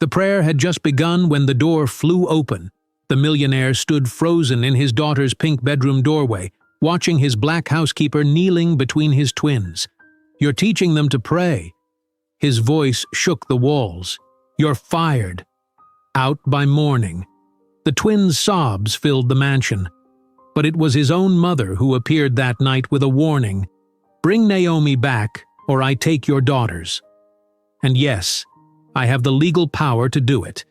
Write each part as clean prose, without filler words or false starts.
The prayer had just begun when the door flew open. The millionaire stood frozen in his daughter's pink bedroom doorway, watching his black housekeeper kneeling between his twins. "You're teaching them to pray." His voice shook the walls. "You're fired." Out by morning. The twins' sobs filled the mansion. But it was his own mother who appeared that night with a warning. "Bring Naomi back, or I take your daughters." And yes, I have the legal power to do it.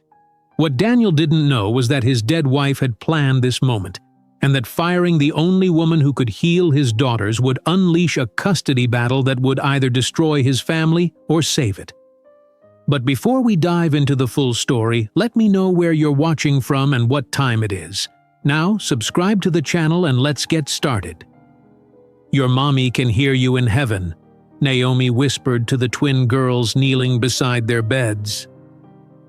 What Daniel didn't know was that his dead wife had planned this moment, and that firing the only woman who could heal his daughters would unleash a custody battle that would either destroy his family or save it. But before we dive into the full story, let me know where you're watching from and what time it is. Now, subscribe to the channel and let's get started. "Your mommy can hear you in heaven," Naomi whispered to the twin girls kneeling beside their beds.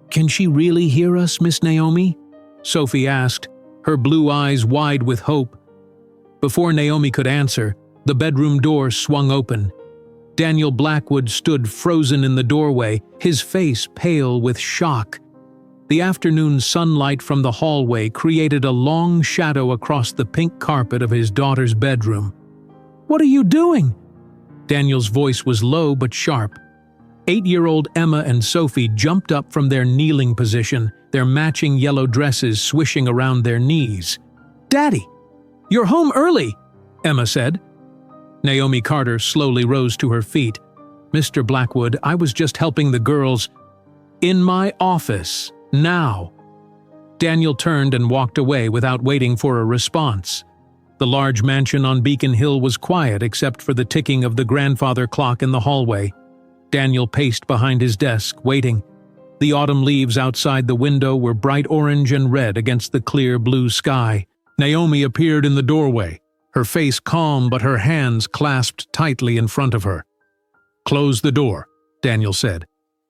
"Can she really hear us, Miss Naomi?" Sophie asked, her blue eyes wide with hope. Before Naomi could answer, the bedroom door swung open. Daniel Blackwood stood frozen in the doorway, his face pale with shock. The afternoon sunlight from the hallway created a long shadow across the pink carpet of his daughter's bedroom. "What are you doing?" Daniel's voice was low but sharp. 8-year-old Emma and Sophie jumped up from their kneeling position, their matching yellow dresses swishing around their knees. "Daddy, you're home early," Emma said. Naomi Carter slowly rose to her feet. "Mr. Blackwood, I was just helping the girls." "In my office, now." Daniel turned and walked away without waiting for a response. The large mansion on Beacon Hill was quiet except for the ticking of the grandfather clock in the hallway. Daniel paced behind his desk, waiting. The autumn leaves outside the window were bright orange and red against the clear blue sky. Naomi appeared in the doorway, her face calm but her hands clasped tightly in front of her. "Close the door," Daniel said.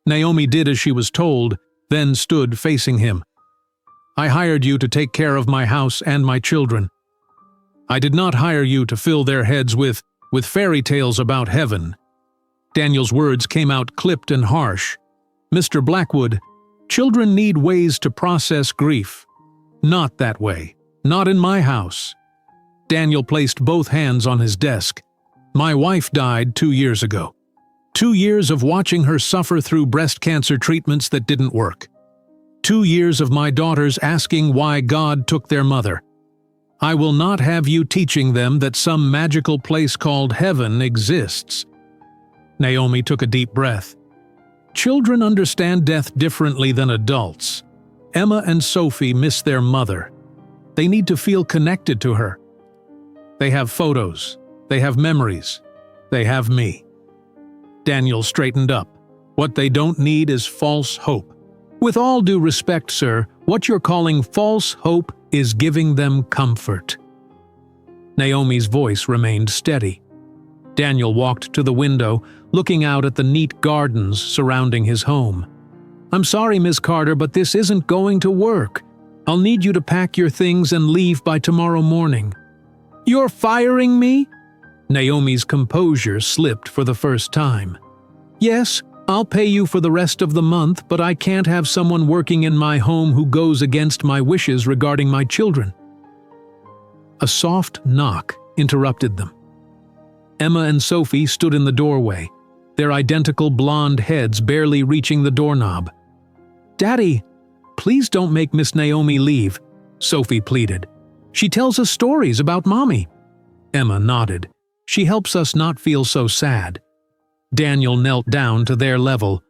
Naomi did as she was told, then stood facing him. "I hired you to take care of my house and my children. I did not hire you to fill their heads with fairy tales about heaven." Daniel's words came out clipped and harsh. "Mr. Blackwood, children need ways to process grief. Not that way. Not in my house." Daniel placed both hands on his desk. "My wife died 2 years ago. 2 years of watching her suffer through breast cancer treatments that didn't work. 2 years of my daughters asking why God took their mother. I will not have you teaching them that some magical place called heaven exists." Naomi took a deep breath. "Children understand death differently than adults. Emma and Sophie miss their mother. They need to feel connected to her. They have photos. They have memories. They have me." Daniel straightened up. "What they don't need is false hope. With all due respect, sir, what you're calling false hope is giving them comfort." Naomi's voice remained steady. Daniel walked to the window, looking out at the neat gardens surrounding his home. "I'm sorry, Miss Carter, but this isn't going to work. I'll need you to pack your things and leave by tomorrow morning." "You're firing me?" Naomi's composure slipped for the first time. "Yes, I'll pay you for the rest of the month, but I can't have someone working in my home who goes against my wishes regarding my children." A soft knock interrupted them. Emma and Sophie stood in the doorway, their identical blonde heads barely reaching the doorknob. "Daddy, please don't make Miss Naomi leave," Sophie pleaded. "She tells us stories about Mommy." Emma nodded. "She helps us not feel so sad." Daniel knelt down to their level.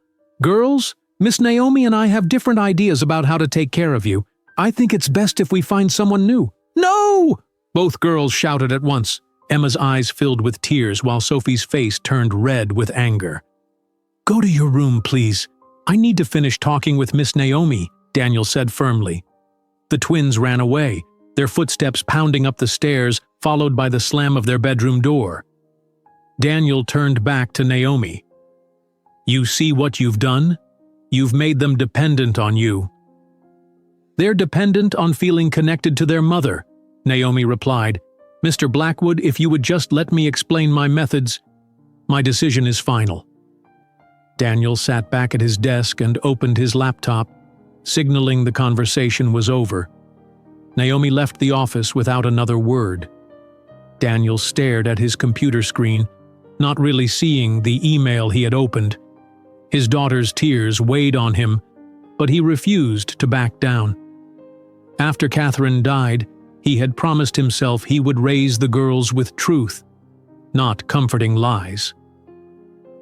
"Girls, Miss Naomi and I have different ideas about how to take care of you. I think it's best if we find someone new." "No!" both girls shouted at once. Emma's eyes filled with tears while Sophie's face turned red with anger. "Go to your room, please. I need to finish talking with Miss Naomi," Daniel said firmly. The twins ran away, their footsteps pounding up the stairs, followed by the slam of their bedroom door. Daniel turned back to Naomi. "You see what you've done? You've made them dependent on you." "They're dependent on feeling connected to their mother," Naomi replied. "Mr. Blackwood, if you would just let me explain my methods, my decision is final." Daniel sat back at his desk and opened his laptop, signaling the conversation was over. Naomi left the office without another word. Daniel stared at his computer screen, not really seeing the email he had opened. His daughter's tears weighed on him, but he refused to back down. After Catherine died, he had promised himself he would raise the girls with truth, not comforting lies.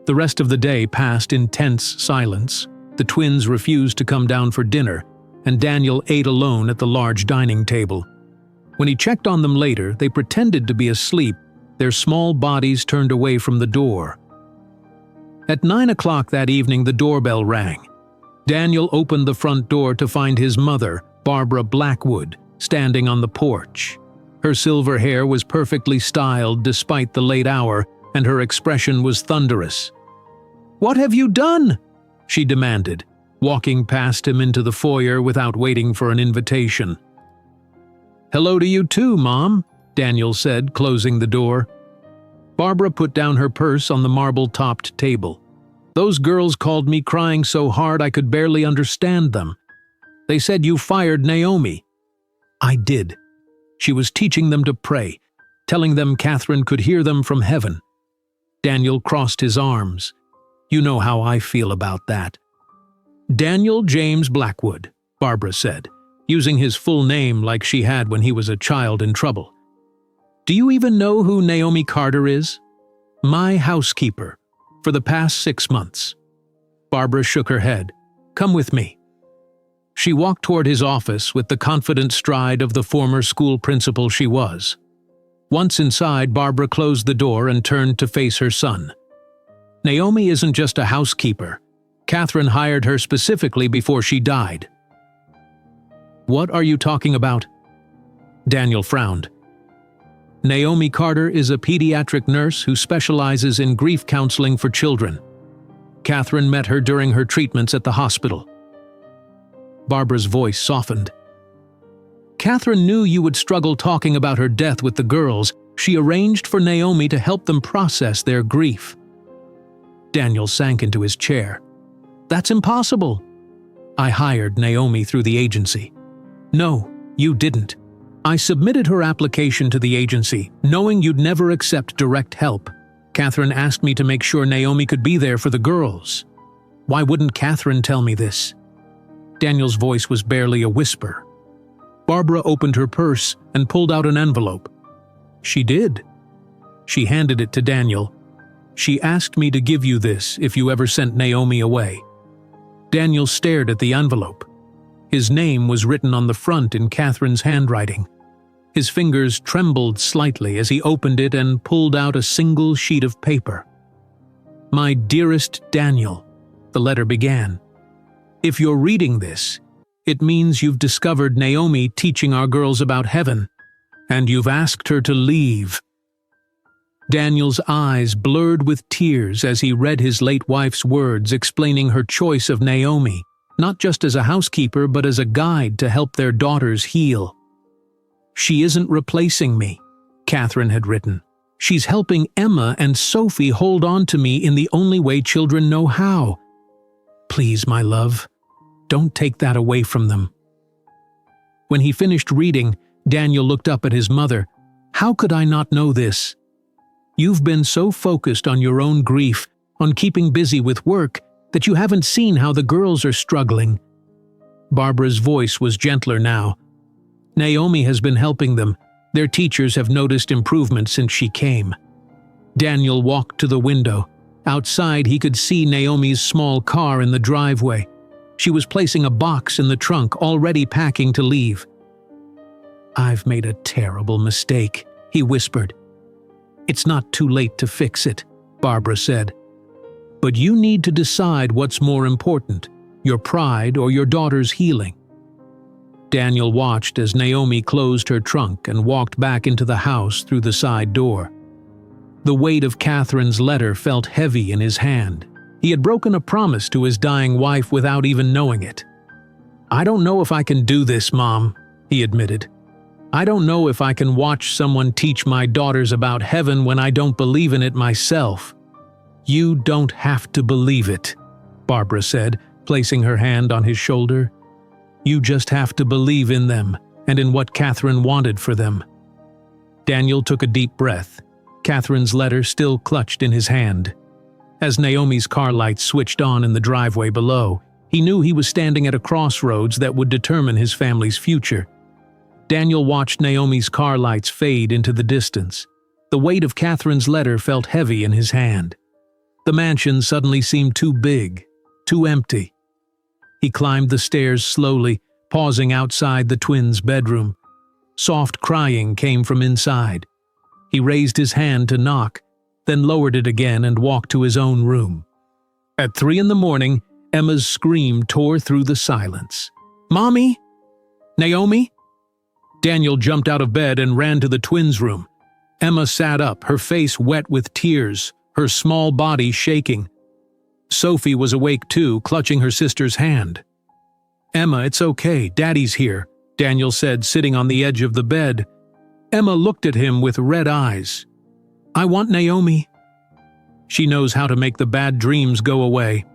The rest of the day passed in tense silence. The twins refused to come down for dinner, and Daniel ate alone at the large dining table. When he checked on them later, they pretended to be asleep, their small bodies turned away from the door. At 9 o'clock that evening, the doorbell rang. Daniel opened the front door to find his mother, Barbara Blackwood, standing on the porch. Her silver hair was perfectly styled despite the late hour, and her expression was thunderous. "What have you done?" she demanded, walking past him into the foyer without waiting for an invitation. "Hello to you too, Mom," Daniel said, closing the door. Barbara put down her purse on the marble-topped table. "Those girls called me crying so hard I could barely understand them. They said you fired Naomi." "I did. She was teaching them to pray, telling them Catherine could hear them from heaven." Daniel crossed his arms. "You know how I feel about that." "Daniel James Blackwood," Barbara said, using his full name like she had when he was a child in trouble. "Do you even know who Naomi Carter is?" "My housekeeper, for the past 6 months." Barbara shook her head. "Come with me." She walked toward his office with the confident stride of the former school principal she was. Once inside, Barbara closed the door and turned to face her son. "Naomi isn't just a housekeeper. Catherine hired her specifically before she died." "What are you talking about?" Daniel frowned. "Naomi Carter is a pediatric nurse who specializes in grief counseling for children. Catherine met her during her treatments at the hospital." Barbara's voice softened. "Catherine knew you would struggle talking about her death with the girls. She arranged for Naomi to help them process their grief." Daniel sank into his chair. "That's impossible." "I hired Naomi through the agency." "No, you didn't. I submitted her application to the agency, knowing you'd never accept direct help. Catherine asked me to make sure Naomi could be there for the girls. Why wouldn't Catherine tell me this?" Daniel's voice was barely a whisper. Barbara opened her purse and pulled out an envelope. "She did." She handed it to Daniel. "She asked me to give you this if you ever sent Naomi away." Daniel stared at the envelope. His name was written on the front in Catherine's handwriting. His fingers trembled slightly as he opened it and pulled out a single sheet of paper. "My dearest Daniel," the letter began. "If you're reading this, it means you've discovered Naomi teaching our girls about heaven, and you've asked her to leave." Daniel's eyes blurred with tears as he read his late wife's words explaining her choice of Naomi, not just as a housekeeper but as a guide to help their daughters heal. "She isn't replacing me," Catherine had written. "She's helping Emma and Sophie hold on to me in the only way children know how. Please, my love, don't take that away from them." When he finished reading, Daniel looked up at his mother. "How could I not know this? You've been so focused on your own grief, on keeping busy with work, that you haven't seen how the girls are struggling." Barbara's voice was gentler now. "Naomi has been helping them. Their teachers have noticed improvement since she came." Daniel walked to the window. Outside, he could see Naomi's small car in the driveway. She was placing a box in the trunk, already packing to leave. "I've made a terrible mistake," he whispered. "It's not too late to fix it," Barbara said. "But you need to decide what's more important, your pride or your daughter's healing." Daniel watched as Naomi closed her trunk and walked back into the house through the side door. The weight of Catherine's letter felt heavy in his hand. He had broken a promise to his dying wife without even knowing it. "I don't know if I can do this, Mom," he admitted. "I don't know if I can watch someone teach my daughters about heaven when I don't believe in it myself." "You don't have to believe it," Barbara said, placing her hand on his shoulder. "You just have to believe in them and in what Catherine wanted for them." Daniel took a deep breath, Catherine's letter still clutched in his hand. As Naomi's car lights switched on in the driveway below, he knew he was standing at a crossroads that would determine his family's future. Daniel watched Naomi's car lights fade into the distance. The weight of Catherine's letter felt heavy in his hand. The mansion suddenly seemed too big, too empty. He climbed the stairs slowly, pausing outside the twins' bedroom. Soft crying came from inside. He raised his hand to knock, then lowered it again and walked to his own room. At 3 a.m, Emma's scream tore through the silence. "Mommy? Naomi?" Daniel jumped out of bed and ran to the twins' room. Emma sat up, her face wet with tears, her small body shaking. Sophie was awake too, clutching her sister's hand. "Emma, it's okay, Daddy's here," Daniel said, sitting on the edge of the bed. Emma looked at him with red eyes. "I want Naomi. She knows how to make the bad dreams go away."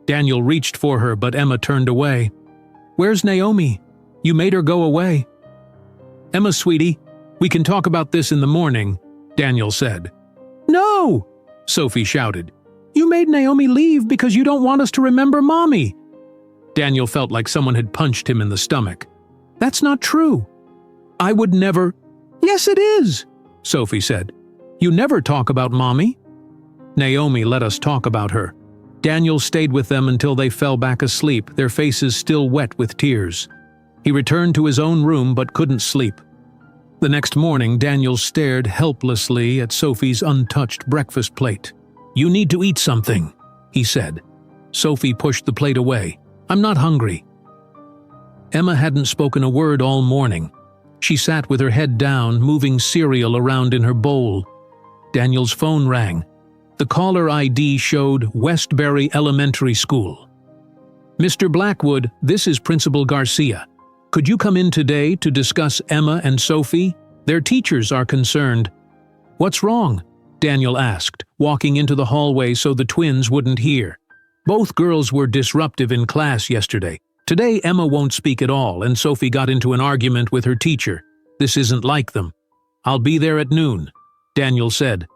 Daniel reached for her, but Emma turned away. "Where's Naomi? You made her go away." "Emma, sweetie, we can talk about this in the morning," Daniel said. "No!" Sophie shouted. "You made Naomi leave because you don't want us to remember Mommy." Daniel felt like someone had punched him in the stomach. "That's not true. I would never—" "Yes, it is," Sophie said. "You never talk about Mommy." Naomi let us talk about her. Daniel stayed with them until they fell back asleep, their faces still wet with tears. He returned to his own room but couldn't sleep. The next morning, Daniel stared helplessly at Sophie's untouched breakfast plate. "You need to eat something," he said. Sophie pushed the plate away. "I'm not hungry." Emma hadn't spoken a word all morning. She sat with her head down, moving cereal around in her bowl. Daniel's phone rang. The caller ID showed Westbury Elementary School. "Mr. Blackwood, this is Principal Garcia. Could you come in today to discuss Emma and Sophie? Their teachers are concerned." "What's wrong?" Daniel asked, walking into the hallway so the twins wouldn't hear. Both girls were disruptive in class yesterday. Today Emma won't speak at all, and Sophie got into an argument with her teacher. This isn't like them. "I'll be there at noon," Daniel said.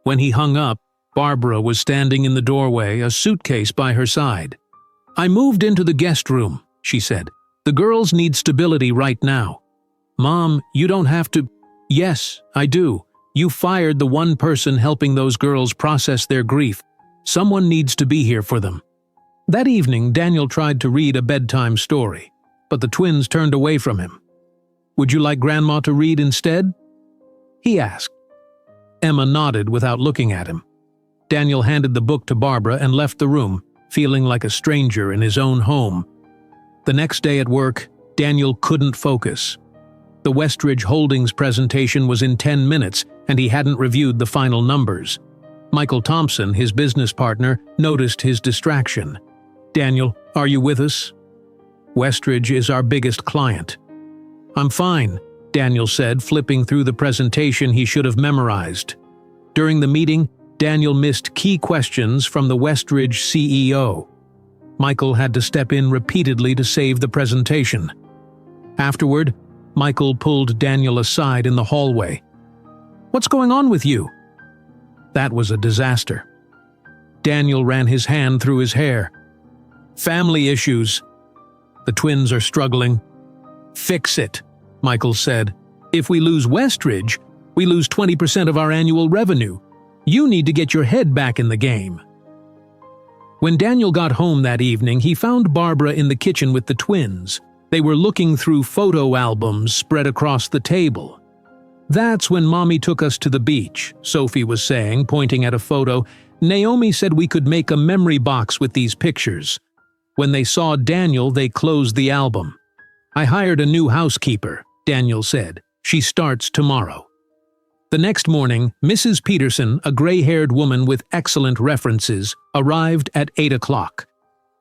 When he hung up, Barbara was standing in the doorway, a suitcase by her side. "I moved into the guest room," she said. "The girls need stability right now." "Mom, you don't have to—" "Yes, I do. You fired the one person helping those girls process their grief. Someone needs to be here for them." That evening, Daniel tried to read a bedtime story, but the twins turned away from him. "Would you like Grandma to read instead?" he asked. Emma nodded without looking at him. Daniel handed the book to Barbara and left the room, feeling like a stranger in his own home. The next day at work, Daniel couldn't focus. The Westridge Holdings presentation was in 10 minutes, and he hadn't reviewed the final numbers. Michael Thompson, his business partner, noticed his distraction. "Daniel, are you with us?" "Westridge is our biggest client." "I'm fine," Daniel said, flipping through the presentation he should have memorized. During the meeting, Daniel missed key questions from the Westridge CEO. Michael had to step in repeatedly to save the presentation. Afterward, Michael pulled Daniel aside in the hallway. "What's going on with you?" That was a disaster. Daniel ran his hand through his hair. "Family issues. The twins are struggling." "Fix it," Michael said. "If we lose Westridge, we lose 20% of our annual revenue. You need to get your head back in the game." When Daniel got home that evening, he found Barbara in the kitchen with the twins. They were looking through photo albums spread across the table. "That's when Mommy took us to the beach," Sophie was saying, pointing at a photo. "Naomi said we could make a memory box with these pictures. When they saw Daniel, they closed the album. I hired a new housekeeper," Daniel said. "She starts tomorrow." The next morning, Mrs. Peterson, a gray-haired woman with excellent references, arrived at 8 o'clock.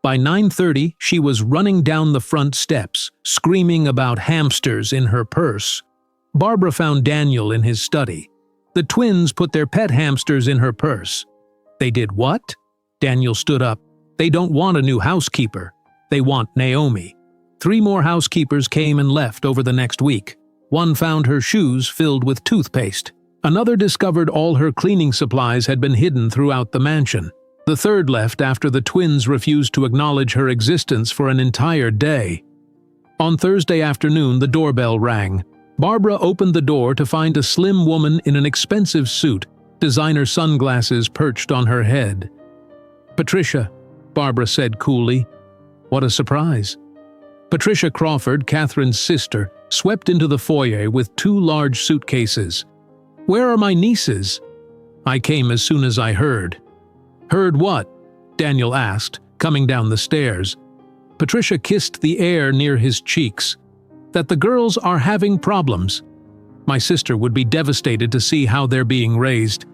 By 9:30, she was running down the front steps, screaming about hamsters in her purse. Barbara found Daniel in his study. The twins put their pet hamsters in her purse. "They did what?" Daniel stood up. They don't want a new housekeeper. They want Naomi. 3 more housekeepers came and left over the next week. One found her shoes filled with toothpaste. Another discovered all her cleaning supplies had been hidden throughout the mansion. The third left after the twins refused to acknowledge her existence for an entire day. On Thursday afternoon, the doorbell rang. Barbara opened the door to find a slim woman in an expensive suit, designer sunglasses perched on her head. "Patricia," Barbara said coolly. What a surprise. Patricia Crawford, Catherine's sister, swept into the foyer with 2 large suitcases. "Where are my nieces?" "I came as soon as I heard." "Heard what?" Daniel asked, coming down the stairs. Patricia kissed the air near his cheeks. "That the girls are having problems. My sister would be devastated to see how they're being raised."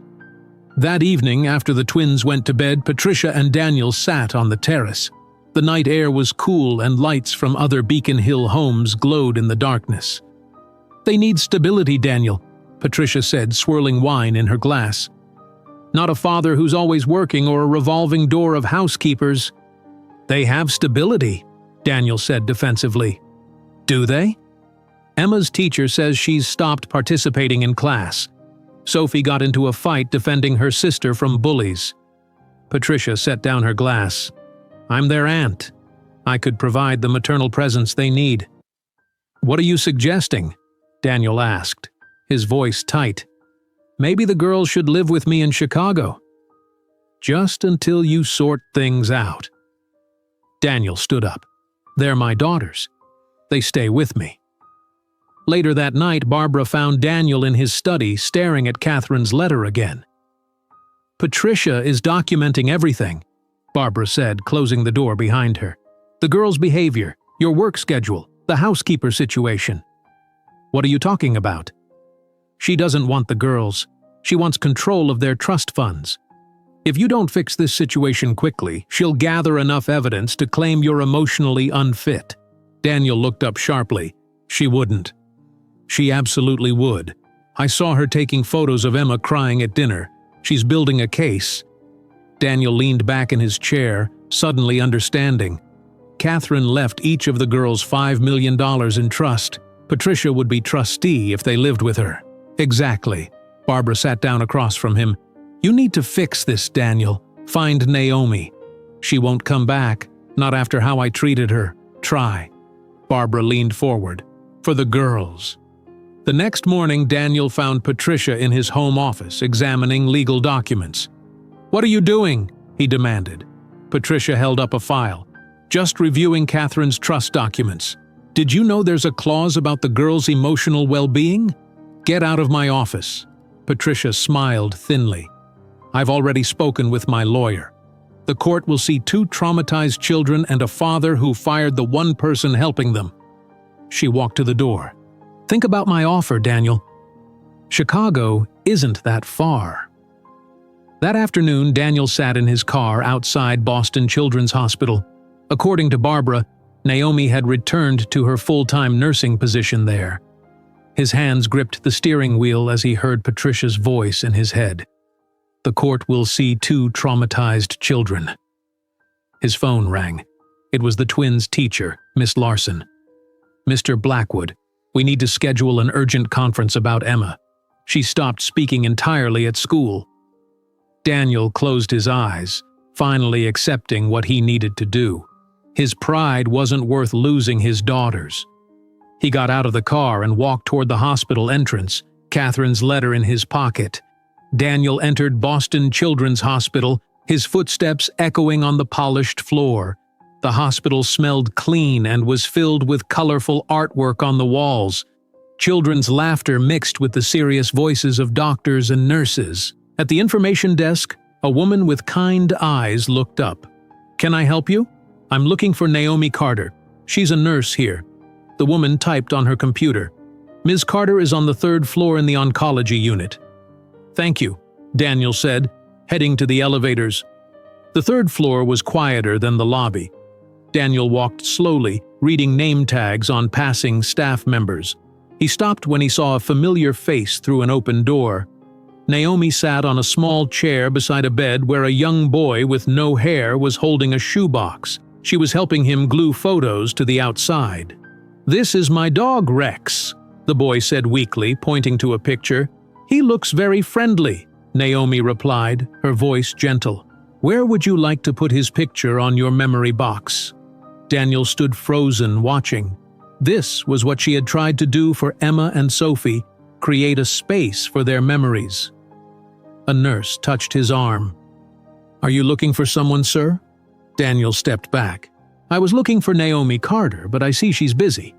That evening, after the twins went to bed, Patricia and Daniel sat on the terrace. The night air was cool and lights from other Beacon Hill homes glowed in the darkness. "They need stability, Daniel," Patricia said, swirling wine in her glass. "Not a father who's always working or a revolving door of housekeepers." "They have stability," Daniel said defensively. "Do they?" "Emma's teacher says she's stopped participating in class. Sophie got into a fight defending her sister from bullies." Patricia set down her glass. "I'm their aunt. I could provide the maternal presence they need." "What are you suggesting?" Daniel asked, his voice tight. "Maybe the girls should live with me in Chicago." "Just until you sort things out." Daniel stood up. "They're my daughters. They stay with me." Later that night, Barbara found Daniel in his study staring at Catherine's letter again. "Patricia is documenting everything," Barbara said, closing the door behind her. "The girls' behavior, your work schedule, the housekeeper situation." "What are you talking about?" "She doesn't want the girls. She wants control of their trust funds. If you don't fix this situation quickly, she'll gather enough evidence to claim you're emotionally unfit." Daniel looked up sharply. "She wouldn't." "She absolutely would. I saw her taking photos of Emma crying at dinner. She's building a case." Daniel leaned back in his chair, suddenly understanding. Catherine left each of the girls $5 million in trust. Patricia would be trustee if they lived with her. "Exactly." Barbara sat down across from him. "You need to fix this, Daniel. Find Naomi. She won't come back, not after how I treated her. Try." Barbara leaned forward. "For the girls." The next morning, Daniel found Patricia in his home office, examining legal documents. "What are you doing?" he demanded. Patricia held up a file. "Just reviewing Catherine's trust documents. Did you know there's a clause about the girls' emotional well-being? Get out of my office." Patricia smiled thinly. "I've already spoken with my lawyer. The court will see 2 traumatized children and a father who fired the one person helping them." She walked to the door. "Think about my offer, Daniel. Chicago isn't that far." That afternoon, Daniel sat in his car outside Boston Children's Hospital. According to Barbara, Naomi had returned to her full-time nursing position there. His hands gripped the steering wheel as he heard Patricia's voice in his head. "The court will see 2 traumatized children." His phone rang. It was the twins' teacher, Miss Larson. "Mr. Blackwood, we need to schedule an urgent conference about Emma. She stopped speaking entirely at school." Daniel closed his eyes, finally accepting what he needed to do. His pride wasn't worth losing his daughters. He got out of the car and walked toward the hospital entrance, Catherine's letter in his pocket. Daniel entered Boston Children's Hospital, his footsteps echoing on the polished floor. The hospital smelled clean and was filled with colorful artwork on the walls. Children's laughter mixed with the serious voices of doctors and nurses. At the information desk, a woman with kind eyes looked up. "Can I help you? I'm looking for Naomi Carter. She's a nurse here." The woman typed on her computer. "Ms. Carter is on the 3rd floor in the oncology unit." "Thank you," Daniel said, heading to the elevators. The 3rd floor was quieter than the lobby. Daniel walked slowly, reading name tags on passing staff members. He stopped when he saw a familiar face through an open door. Naomi sat on a small chair beside a bed where a young boy with no hair was holding a shoebox. She was helping him glue photos to the outside. "This is my dog, Rex," the boy said weakly, pointing to a picture. "He looks very friendly," Naomi replied, her voice gentle. "Where would you like to put his picture on your memory box?" Daniel stood frozen, watching. This was what she had tried to do for Emma and Sophie, create a space for their memories. A nurse touched his arm. "Are you looking for someone, sir?" Daniel stepped back. "I was looking for Naomi Carter, but I see she's busy.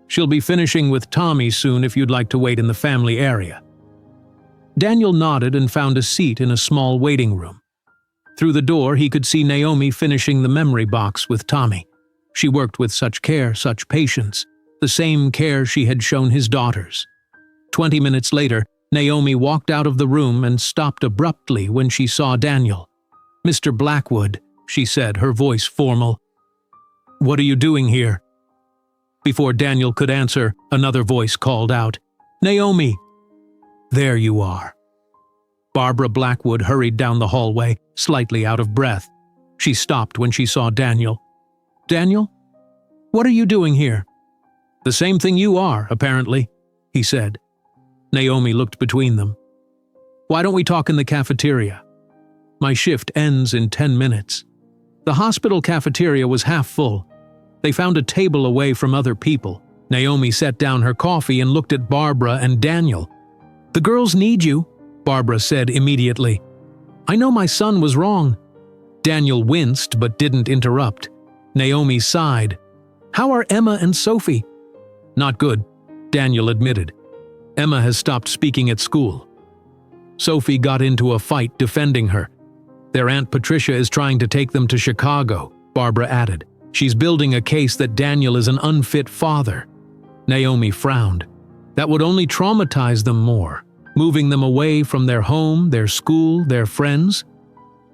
She'll be finishing with Tommy soon if you'd like to wait in the family area." Daniel nodded and found a seat in a small waiting room. Through the door, he could see Naomi finishing the memory box with Tommy. She worked with such care, such patience, the same care she had shown his daughters. 20 minutes later, Naomi walked out of the room and stopped abruptly when she saw Daniel. "Mr. Blackwood," she said, her voice formal. "What are you doing here?" Before Daniel could answer, another voice called out, "Naomi!" "There you are." Barbara Blackwood hurried down the hallway, slightly out of breath. She stopped when she saw Daniel. "Daniel? What are you doing here?" "The same thing you are, apparently," he said. Naomi looked between them. "Why don't we talk in the cafeteria? My shift ends in 10 minutes. The hospital cafeteria was half full. They found a table away from other people. Naomi set down her coffee and looked at Barbara and Daniel. "The girls need you," Barbara said immediately. "I know my son was wrong." Daniel winced but didn't interrupt. Naomi sighed. "How are Emma and Sophie?" "Not good," Daniel admitted. "Emma has stopped speaking at school. Sophie got into a fight defending her. Their Aunt Patricia is trying to take them to Chicago," Barbara added. "She's building a case that Daniel is an unfit father." Naomi frowned. That would only traumatize them more, moving them away from their home, their school, their friends.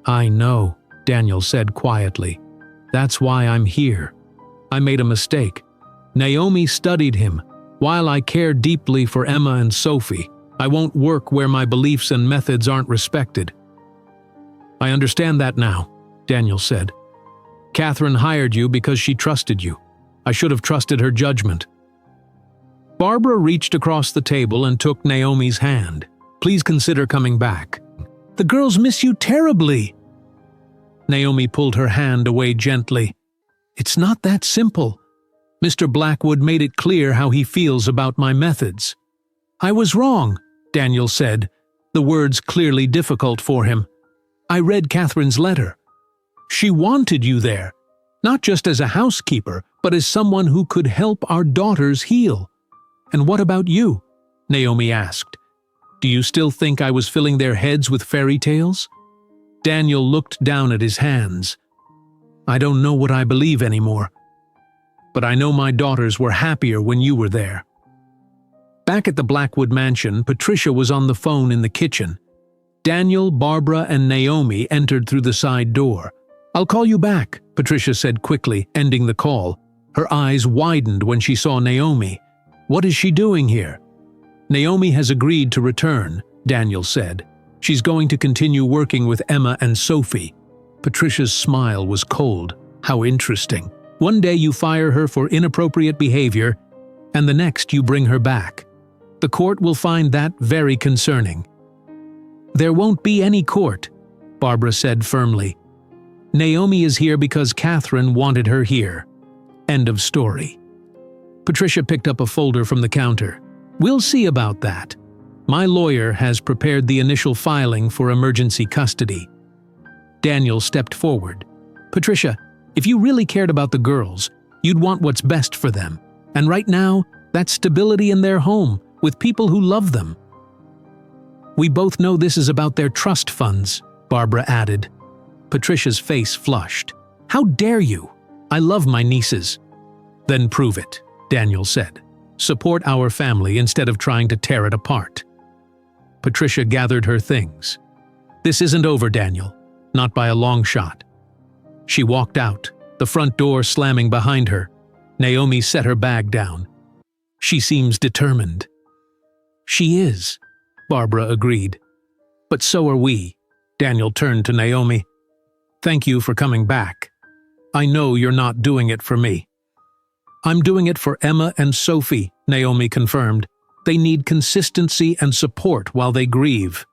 "I know," Daniel said quietly. "That's why I'm here. I made a mistake." Naomi studied him. "While I care deeply for Emma and Sophie, I won't work where my beliefs and methods aren't respected." "I understand that now," Daniel said. "Catherine hired you because she trusted you. I should have trusted her judgment." Barbara reached across the table and took Naomi's hand. "Please consider coming back. The girls miss you terribly." Naomi pulled her hand away gently. "It's not that simple. Mr. Blackwood made it clear how he feels about my methods." "I was wrong," Daniel said, the words clearly difficult for him. "I read Catherine's letter. She wanted you there, not just as a housekeeper, but as someone who could help our daughters heal." "And what about you?" Naomi asked. "Do you still think I was filling their heads with fairy tales?" Daniel looked down at his hands. "I don't know what I believe anymore. But I know my daughters were happier when you were there." Back at the Blackwood mansion, Patricia was on the phone in the kitchen. Daniel, Barbara, and Naomi entered through the side door. "I'll call you back," Patricia said quickly, ending the call. Her eyes widened when she saw Naomi. "What is she doing here?" "Naomi has agreed to return," Daniel said. "She's going to continue working with Emma and Sophie." Patricia's smile was cold. "How interesting. One day you fire her for inappropriate behavior, and the next you bring her back. The court will find that very concerning." "There won't be any court," Barbara said firmly. "Naomi is here because Catherine wanted her here. End of story." Patricia picked up a folder from the counter. "We'll see about that. My lawyer has prepared the initial filing for emergency custody." Daniel stepped forward. "Patricia, if you really cared about the girls, you'd want what's best for them. And right now, that's stability in their home, with people who love them." "We both know this is about their trust funds," Barbara added. Patricia's face flushed. "How dare you? I love my nieces." "Then prove it," Daniel said. "Support our family instead of trying to tear it apart." Patricia gathered her things. "This isn't over, Daniel. Not by a long shot." She walked out, the front door slamming behind her. Naomi set her bag down. "She seems determined." "She is." Barbara agreed. But so are we. Daniel turned to Naomi. Thank you for coming back. I know you're not doing it for me. I'm doing it for Emma and Sophie, Naomi confirmed. They need consistency and support while they grieve.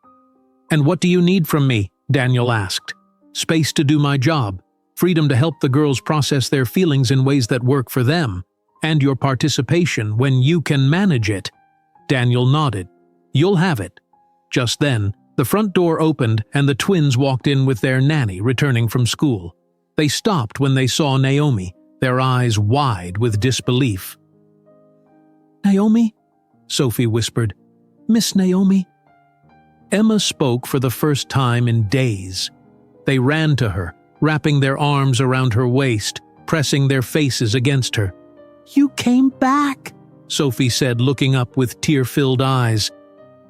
And what do you need from me? Daniel asked. Space to do my job, freedom to help the girls process their feelings in ways that work for them, and your participation when you can manage it. Daniel nodded. You'll have it. Just then, the front door opened and the twins walked in with their nanny returning from school. They stopped when they saw Naomi, their eyes wide with disbelief. Naomi? Sophie whispered. Miss Naomi? Emma spoke for the first time in days. They ran to her, wrapping their arms around her waist, pressing their faces against her. You came back, Sophie said, looking up with tear-filled eyes.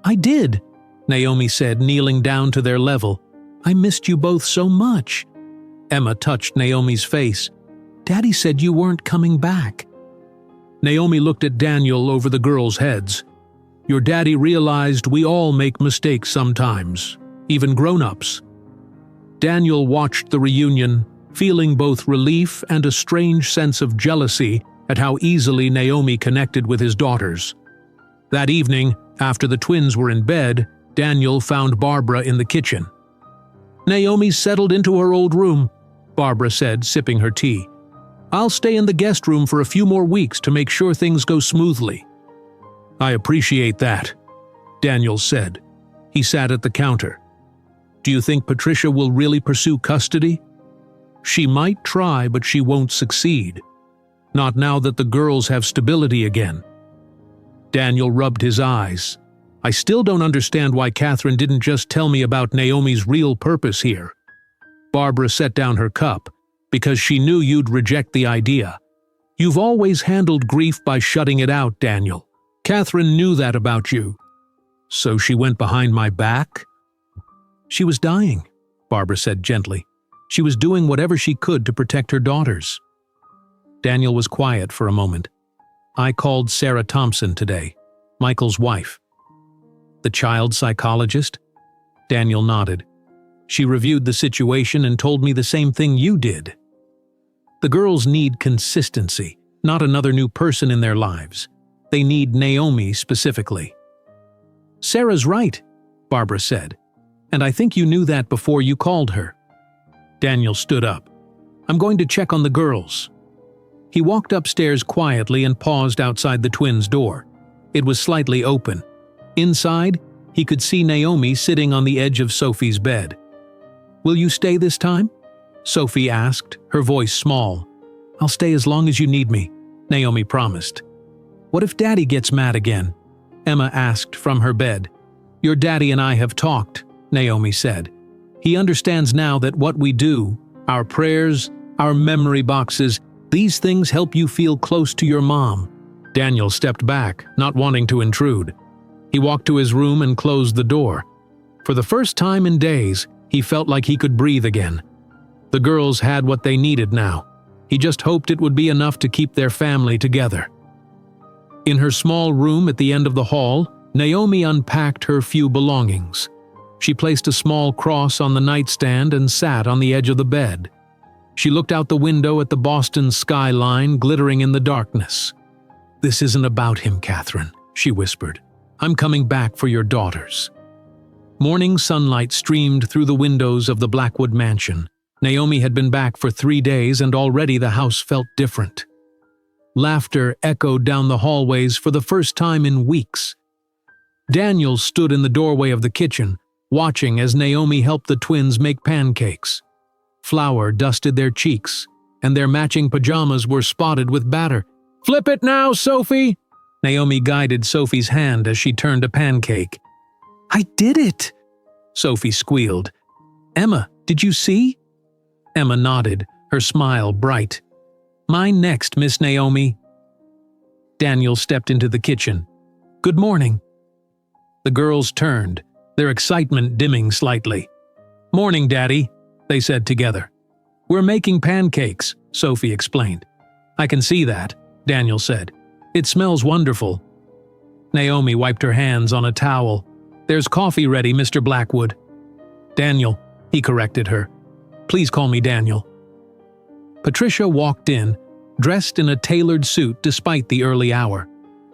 I did, Naomi said, kneeling down to their level. I missed you both so much. Emma touched Naomi's face. Daddy said you weren't coming back. Naomi looked at Daniel over the girls' heads. Your daddy realized we all make mistakes sometimes, even grown-ups. Daniel watched the reunion, feeling both relief and a strange sense of jealousy at how easily Naomi connected with his daughters. That evening, after the twins were in bed, Daniel found Barbara in the kitchen. Naomi settled into her old room, Barbara said, sipping her tea. I'll stay in the guest room for a few more weeks to make sure things go smoothly. I appreciate that, Daniel said. He sat at the counter. Do you think Patricia will really pursue custody? She might try, but she won't succeed. Not now that the girls have stability again. Daniel rubbed his eyes. I still don't understand why Catherine didn't just tell me about Naomi's real purpose here. Barbara set down her cup, because she knew you'd reject the idea. You've always handled grief by shutting it out, Daniel. Catherine knew that about you. So she went behind my back? She was dying, Barbara said gently. She was doing whatever she could to protect her daughters. Daniel was quiet for a moment. I called Sarah Thompson today, Michael's wife. The child psychologist? Daniel nodded. She reviewed the situation and told me the same thing you did. The girls need consistency, not another new person in their lives. They need Naomi specifically. Sarah's right, Barbara said, and I think you knew that before you called her. Daniel stood up. I'm going to check on the girls. He walked upstairs quietly and paused outside the twins' door. It was slightly open. Inside, he could see Naomi sitting on the edge of Sophie's bed. Will you stay this time? Sophie asked, her voice small. I'll stay as long as you need me, Naomi promised. What if Daddy gets mad again? Emma asked from her bed. Your daddy and I have talked, Naomi said. He understands now that what we do, our prayers, our memory boxes, these things help you feel close to your mom. Daniel stepped back, not wanting to intrude. He walked to his room and closed the door. For the first time in days, he felt like he could breathe again. The girls had what they needed now. He just hoped it would be enough to keep their family together. In her small room at the end of the hall, Naomi unpacked her few belongings. She placed a small cross on the nightstand and sat on the edge of the bed. She looked out the window at the Boston skyline glittering in the darkness. This isn't about him, Catherine, she whispered. I'm coming back for your daughters. Morning sunlight streamed through the windows of the Blackwood mansion. Naomi had been back for 3 days and already the house felt different. Laughter echoed down the hallways for the first time in weeks. Daniel stood in the doorway of the kitchen, watching as Naomi helped the twins make pancakes. Flour dusted their cheeks, and their matching pajamas were spotted with batter. Flip it now, Sophie! Naomi guided Sophie's hand as she turned a pancake. I did it! Sophie squealed. Emma, did you see? Emma nodded, her smile bright. Mine next, Miss Naomi. Daniel stepped into the kitchen. Good morning. The girls turned, their excitement dimming slightly. Morning, Daddy, they said together. We're making pancakes, Sophie explained. I can see that, Daniel said. It smells wonderful. Naomi wiped her hands on a towel. There's coffee ready, Mr. Blackwood. Daniel, he corrected her. Please call me Daniel. Patricia walked in, dressed in a tailored suit despite the early hour.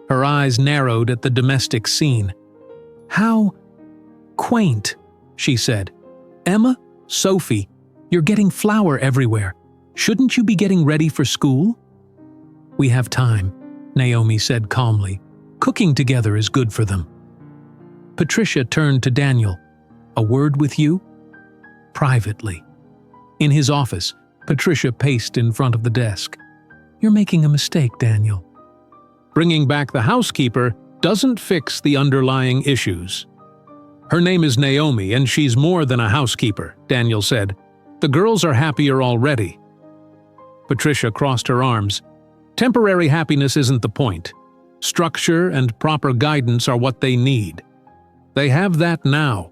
Her eyes narrowed at the domestic scene. How quaint, she said. Emma, Sophie, you're getting flour everywhere. Shouldn't you be getting ready for school? We have time, Naomi said calmly. Cooking together is good for them. Patricia turned to Daniel. A word with you? Privately. In his office, Patricia paced in front of the desk. You're making a mistake, Daniel. Bringing back the housekeeper doesn't fix the underlying issues. Her name is Naomi, and she's more than a housekeeper, Daniel said. The girls are happier already. Patricia crossed her arms. Temporary happiness isn't the point. Structure and proper guidance are what they need. They have that now.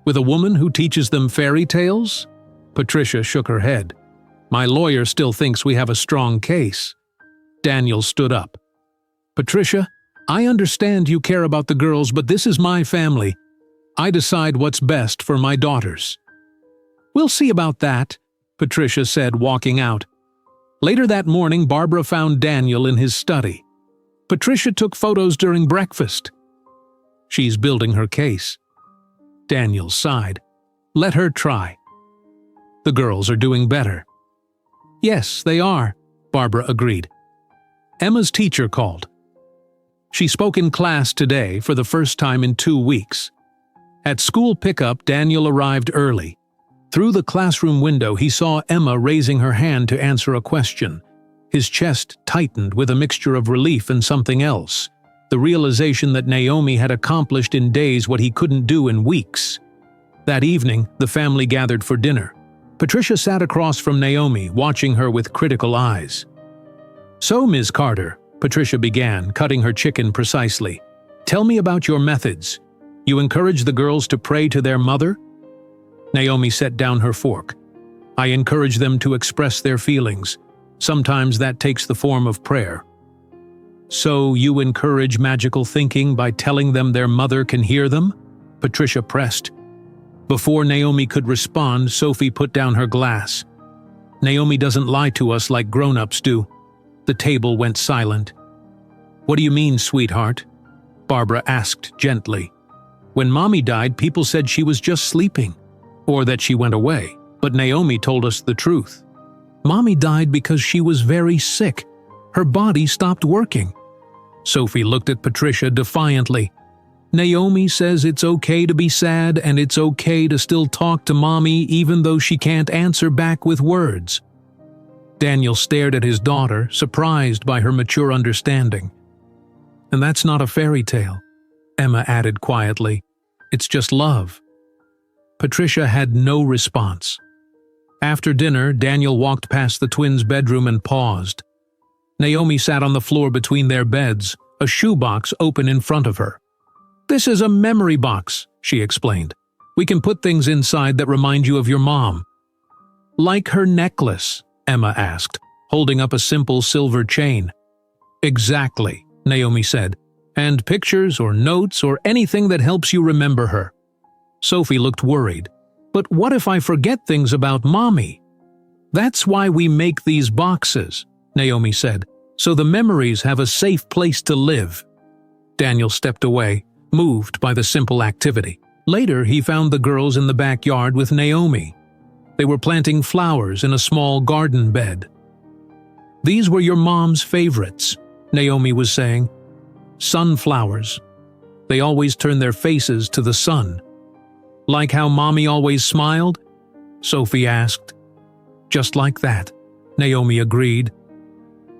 With a woman who teaches them fairy tales? Patricia shook her head. My lawyer still thinks we have a strong case. Daniel stood up. Patricia, I understand you care about the girls, but this is my family. I decide what's best for my daughters. We'll see about that, Patricia said, walking out. Later that morning, Barbara found Daniel in his study. Patricia took photos during breakfast. She's building her case. Daniel sighed. Let her try. The girls are doing better. Yes, they are, Barbara agreed. Emma's teacher called. She spoke in class today for the first time in 2 weeks. At school pickup, Daniel arrived early. Through the classroom window, he saw Emma raising her hand to answer a question. His chest tightened with a mixture of relief and something else, the realization that Naomi had accomplished in days what he couldn't do in weeks. That evening, the family gathered for dinner. Patricia sat across from Naomi, watching her with critical eyes. So, Ms. Carter, Patricia began, cutting her chicken precisely. Tell me about your methods. You encourage the girls to pray to their mother? Naomi set down her fork. I encourage them to express their feelings. Sometimes that takes the form of prayer. So you encourage magical thinking by telling them their mother can hear them? Patricia pressed. Before Naomi could respond, Sophie put down her glass. Naomi doesn't lie to us like grown-ups do. The table went silent. What do you mean, sweetheart? Barbara asked gently. When Mommy died, people said she was just sleeping, or that she went away, but Naomi told us the truth. Mommy died because she was very sick. Her body stopped working. Sophie looked at Patricia defiantly. Naomi says it's okay to be sad and it's okay to still talk to Mommy even though she can't answer back with words. Daniel stared at his daughter, surprised by her mature understanding. And that's not a fairy tale, Emma added quietly. It's just love. Patricia had no response. After dinner, Daniel walked past the twins' bedroom and paused. Naomi sat on the floor between their beds, a shoebox open in front of her. This is a memory box, she explained. We can put things inside that remind you of your mom. Like her necklace, Emma asked, holding up a simple silver chain. Exactly, Naomi said, and pictures or notes or anything that helps you remember her. Sophie looked worried. But what if I forget things about Mommy? That's why we make these boxes, Naomi said, so the memories have a safe place to live. Daniel stepped away, moved by the simple activity. Later, he found the girls in the backyard with Naomi. They were planting flowers in a small garden bed. These were your mom's favorites, Naomi was saying. Sunflowers. They always turn their faces to the sun. Like how Mommy always smiled? Sophie asked. Just like that, Naomi agreed.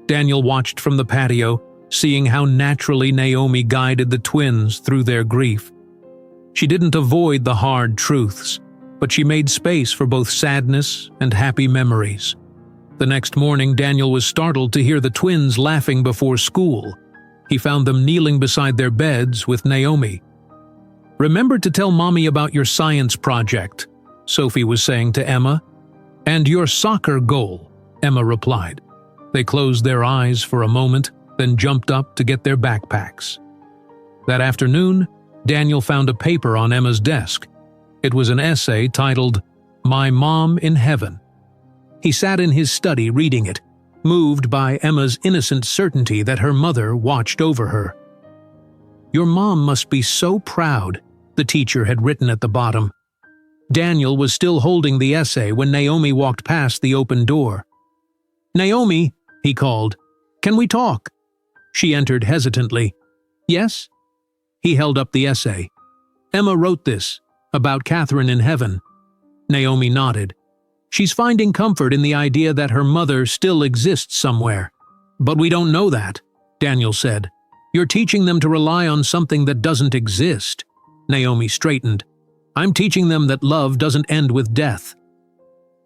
Daniel watched from the patio, seeing how naturally Naomi guided the twins through their grief. She didn't avoid the hard truths, but she made space for both sadness and happy memories. The next morning, Daniel was startled to hear the twins laughing before school. He found them kneeling beside their beds with Naomi. Remember to tell Mommy about your science project, Sophie was saying to Emma. And your soccer goal, Emma replied. They closed their eyes for a moment, then jumped up to get their backpacks. That afternoon, Daniel found a paper on Emma's desk. It was an essay titled, "My Mom in Heaven." He sat in his study reading it, moved by Emma's innocent certainty that her mother watched over her. "Your mom must be so proud," the teacher had written at the bottom. Daniel was still holding the essay when Naomi walked past the open door. "Naomi," he called, "can we talk?" She entered hesitantly. "Yes?" He held up the essay. "Emma wrote this, about Catherine in heaven." Naomi nodded. "She's finding comfort in the idea that her mother still exists somewhere." "But we don't know that," Daniel said. "You're teaching them to rely on something that doesn't exist." Naomi straightened. "I'm teaching them that love doesn't end with death."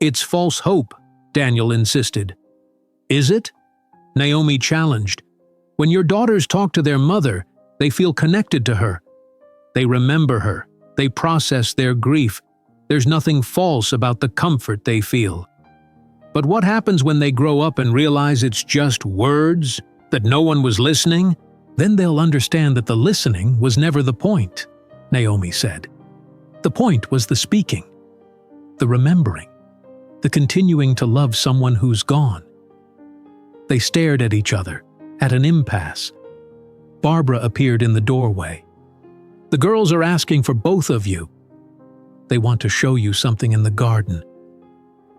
"It's false hope," Daniel insisted. "Is it?" Naomi challenged. "When your daughters talk to their mother, they feel connected to her. They remember her. They process their grief. There's nothing false about the comfort they feel. But what happens when they grow up and realize it's just words, that no one was listening? Then they'll understand that the listening was never the point," Naomi said. "The point was the speaking, the remembering, the continuing to love someone who's gone." They stared at each other, at an impasse. Barbara appeared in the doorway. "The girls are asking for both of you. They want to show you something in the garden."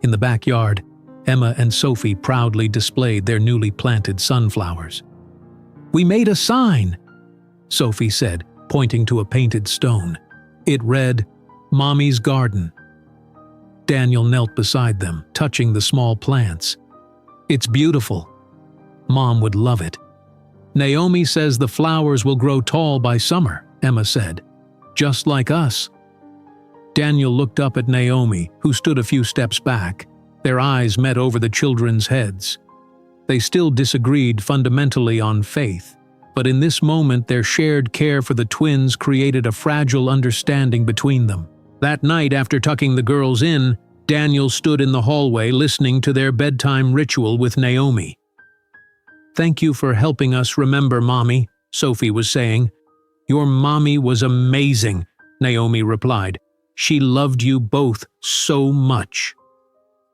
In the backyard, Emma and Sophie proudly displayed their newly planted sunflowers. "We made a sign," Sophie said, pointing to a painted stone. It read, "Mommy's Garden." Daniel knelt beside them, touching the small plants. "It's beautiful. Mom would love it." "Naomi says the flowers will grow tall by summer," Emma said. "Just like us." Daniel looked up at Naomi, who stood a few steps back. Their eyes met over the children's heads. They still disagreed fundamentally on faith, but in this moment their shared care for the twins created a fragile understanding between them. That night, after tucking the girls in, Daniel stood in the hallway listening to their bedtime ritual with Naomi. "Thank you for helping us remember, Mommy," Sophie was saying. "Your mommy was amazing," Naomi replied. "She loved you both so much."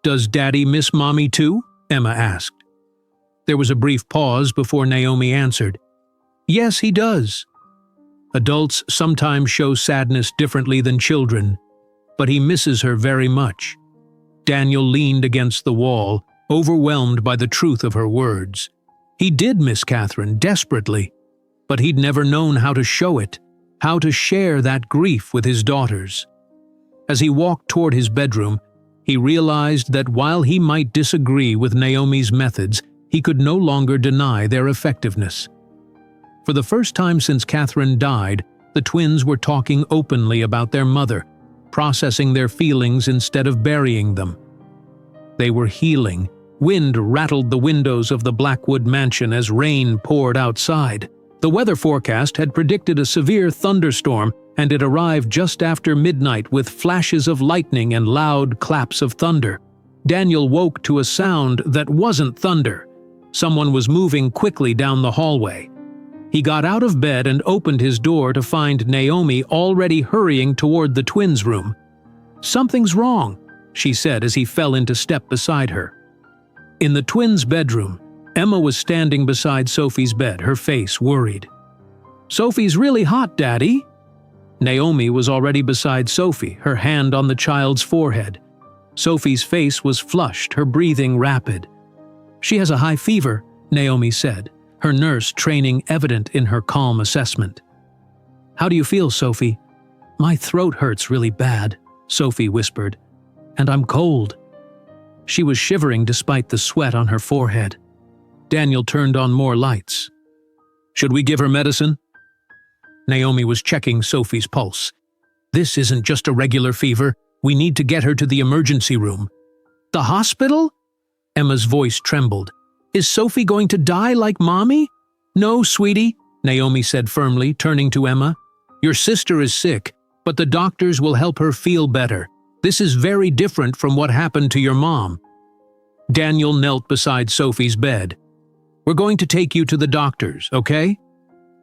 "Does Daddy miss Mommy too?" Emma asked. There was a brief pause before Naomi answered. "Yes, he does. Adults sometimes show sadness differently than children, but he misses her very much." Daniel leaned against the wall, overwhelmed by the truth of her words. He did miss Catherine desperately, but he'd never known how to show it, how to share that grief with his daughters. As he walked toward his bedroom, he realized that while he might disagree with Naomi's methods, he could no longer deny their effectiveness. For the first time since Catherine died, the twins were talking openly about their mother, processing their feelings instead of burying them. They were healing. Wind rattled the windows of the Blackwood mansion as rain poured outside. The weather forecast had predicted a severe thunderstorm, and it arrived just after midnight with flashes of lightning and loud claps of thunder. Daniel woke to a sound that wasn't thunder. Someone was moving quickly down the hallway. He got out of bed and opened his door to find Naomi already hurrying toward the twins' room. "Something's wrong," she said as he fell into step beside her. In the twins' bedroom, Emma was standing beside Sophie's bed, her face worried. "Sophie's really hot, Daddy." Naomi was already beside Sophie, her hand on the child's forehead. Sophie's face was flushed, her breathing rapid. "She has a high fever," Naomi said, her nurse training evident in her calm assessment. "How do you feel, Sophie?" "My throat hurts really bad," Sophie whispered, "and I'm cold." She was shivering despite the sweat on her forehead. Daniel turned on more lights. "Should we give her medicine?" Naomi was checking Sophie's pulse. "This isn't just a regular fever. We need to get her to the emergency room." "The hospital?" Emma's voice trembled. "Is Sophie going to die like Mommy?" "No, sweetie," Naomi said firmly, turning to Emma. "Your sister is sick, but the doctors will help her feel better. This is very different from what happened to your mom." Daniel knelt beside Sophie's bed. "We're going to take you to the doctors, okay?"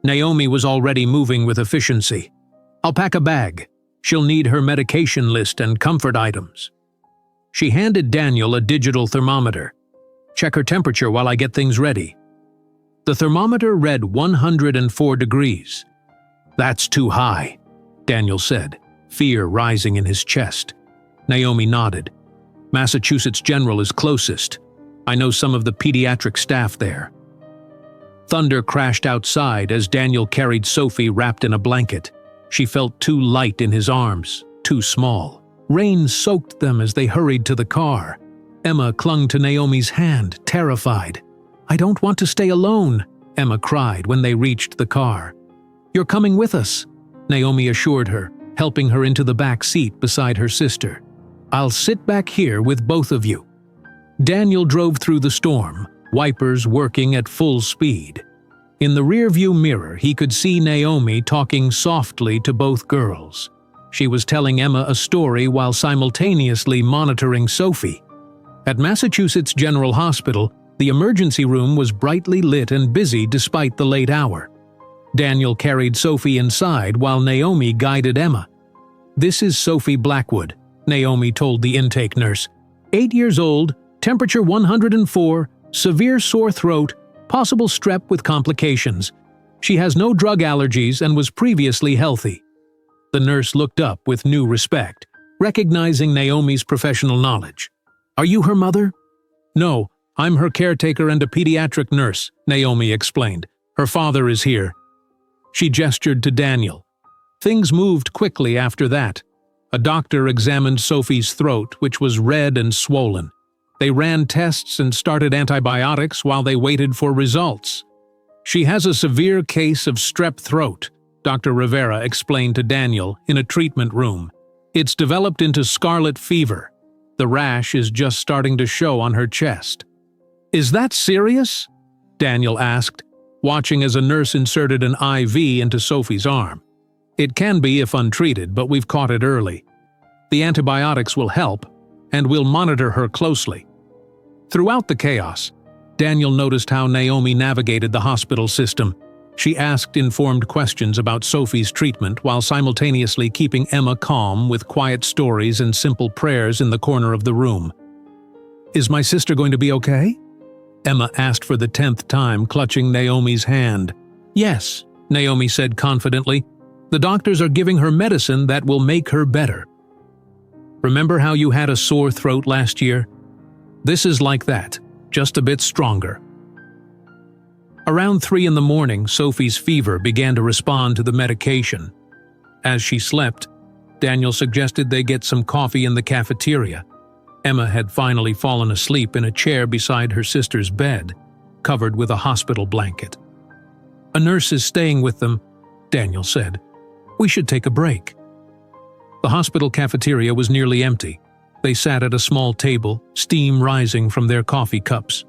Naomi was already moving with efficiency. I'll pack a bag. She'll need her medication list and comfort items." She handed Daniel a digital thermometer. "Check her temperature while I get things ready." The thermometer read 104 degrees. "That's too high," Daniel said, fear rising in his chest. Naomi nodded. "Massachusetts General is closest. I know some of the pediatric staff there." Thunder crashed outside as Daniel carried Sophie wrapped in a blanket. She felt too light in his arms, too small. Rain soaked them as they hurried to the car. Emma clung to Naomi's hand, terrified. "I don't want to stay alone," Emma cried when they reached the car. "You're coming with us," Naomi assured her, helping her into the back seat beside her sister. "I'll sit back here with both of you." Daniel drove through the storm, wipers working at full speed. In the rearview mirror, he could see Naomi talking softly to both girls. She was telling Emma a story while simultaneously monitoring Sophie. At Massachusetts General Hospital, the emergency room was brightly lit and busy despite the late hour. Daniel carried Sophie inside while Naomi guided Emma. "This is Sophie Blackwood," Naomi told the intake nurse. 8 years old, temperature 104, severe sore throat, possible strep with complications. She has no drug allergies and was previously healthy." The nurse looked up with new respect, recognizing Naomi's professional knowledge. "Are you her mother?" "No, I'm her caretaker and a pediatric nurse," Naomi explained. "Her father is here." She gestured to Daniel. Things moved quickly after that. A doctor examined Sophie's throat, which was red and swollen. They ran tests and started antibiotics while they waited for results. "She has a severe case of strep throat," Dr. Rivera explained to Daniel in a treatment room. "It's developed into scarlet fever. The rash is just starting to show on her chest." "Is that serious?" Daniel asked, watching as a nurse inserted an IV into Sophie's arm. "It can be if untreated, but we've caught it early. The antibiotics will help, and we'll monitor her closely." Throughout the chaos, Daniel noticed how Naomi navigated the hospital system. She asked informed questions about Sophie's treatment while simultaneously keeping Emma calm with quiet stories and simple prayers in the corner of the room. "Is my sister going to be okay?" Emma asked for the 10th time, clutching Naomi's hand. "Yes," Naomi said confidently. "The doctors are giving her medicine that will make her better. Remember how you had a sore throat last year? This is like that, just a bit stronger." Around 3 in the morning, Sophie's fever began to respond to the medication. As she slept, Daniel suggested they get some coffee in the cafeteria. Emma had finally fallen asleep in a chair beside her sister's bed, covered with a hospital blanket. "A nurse is staying with them," Daniel said. "We should take a break." The hospital cafeteria was nearly empty. They sat at a small table, steam rising from their coffee cups.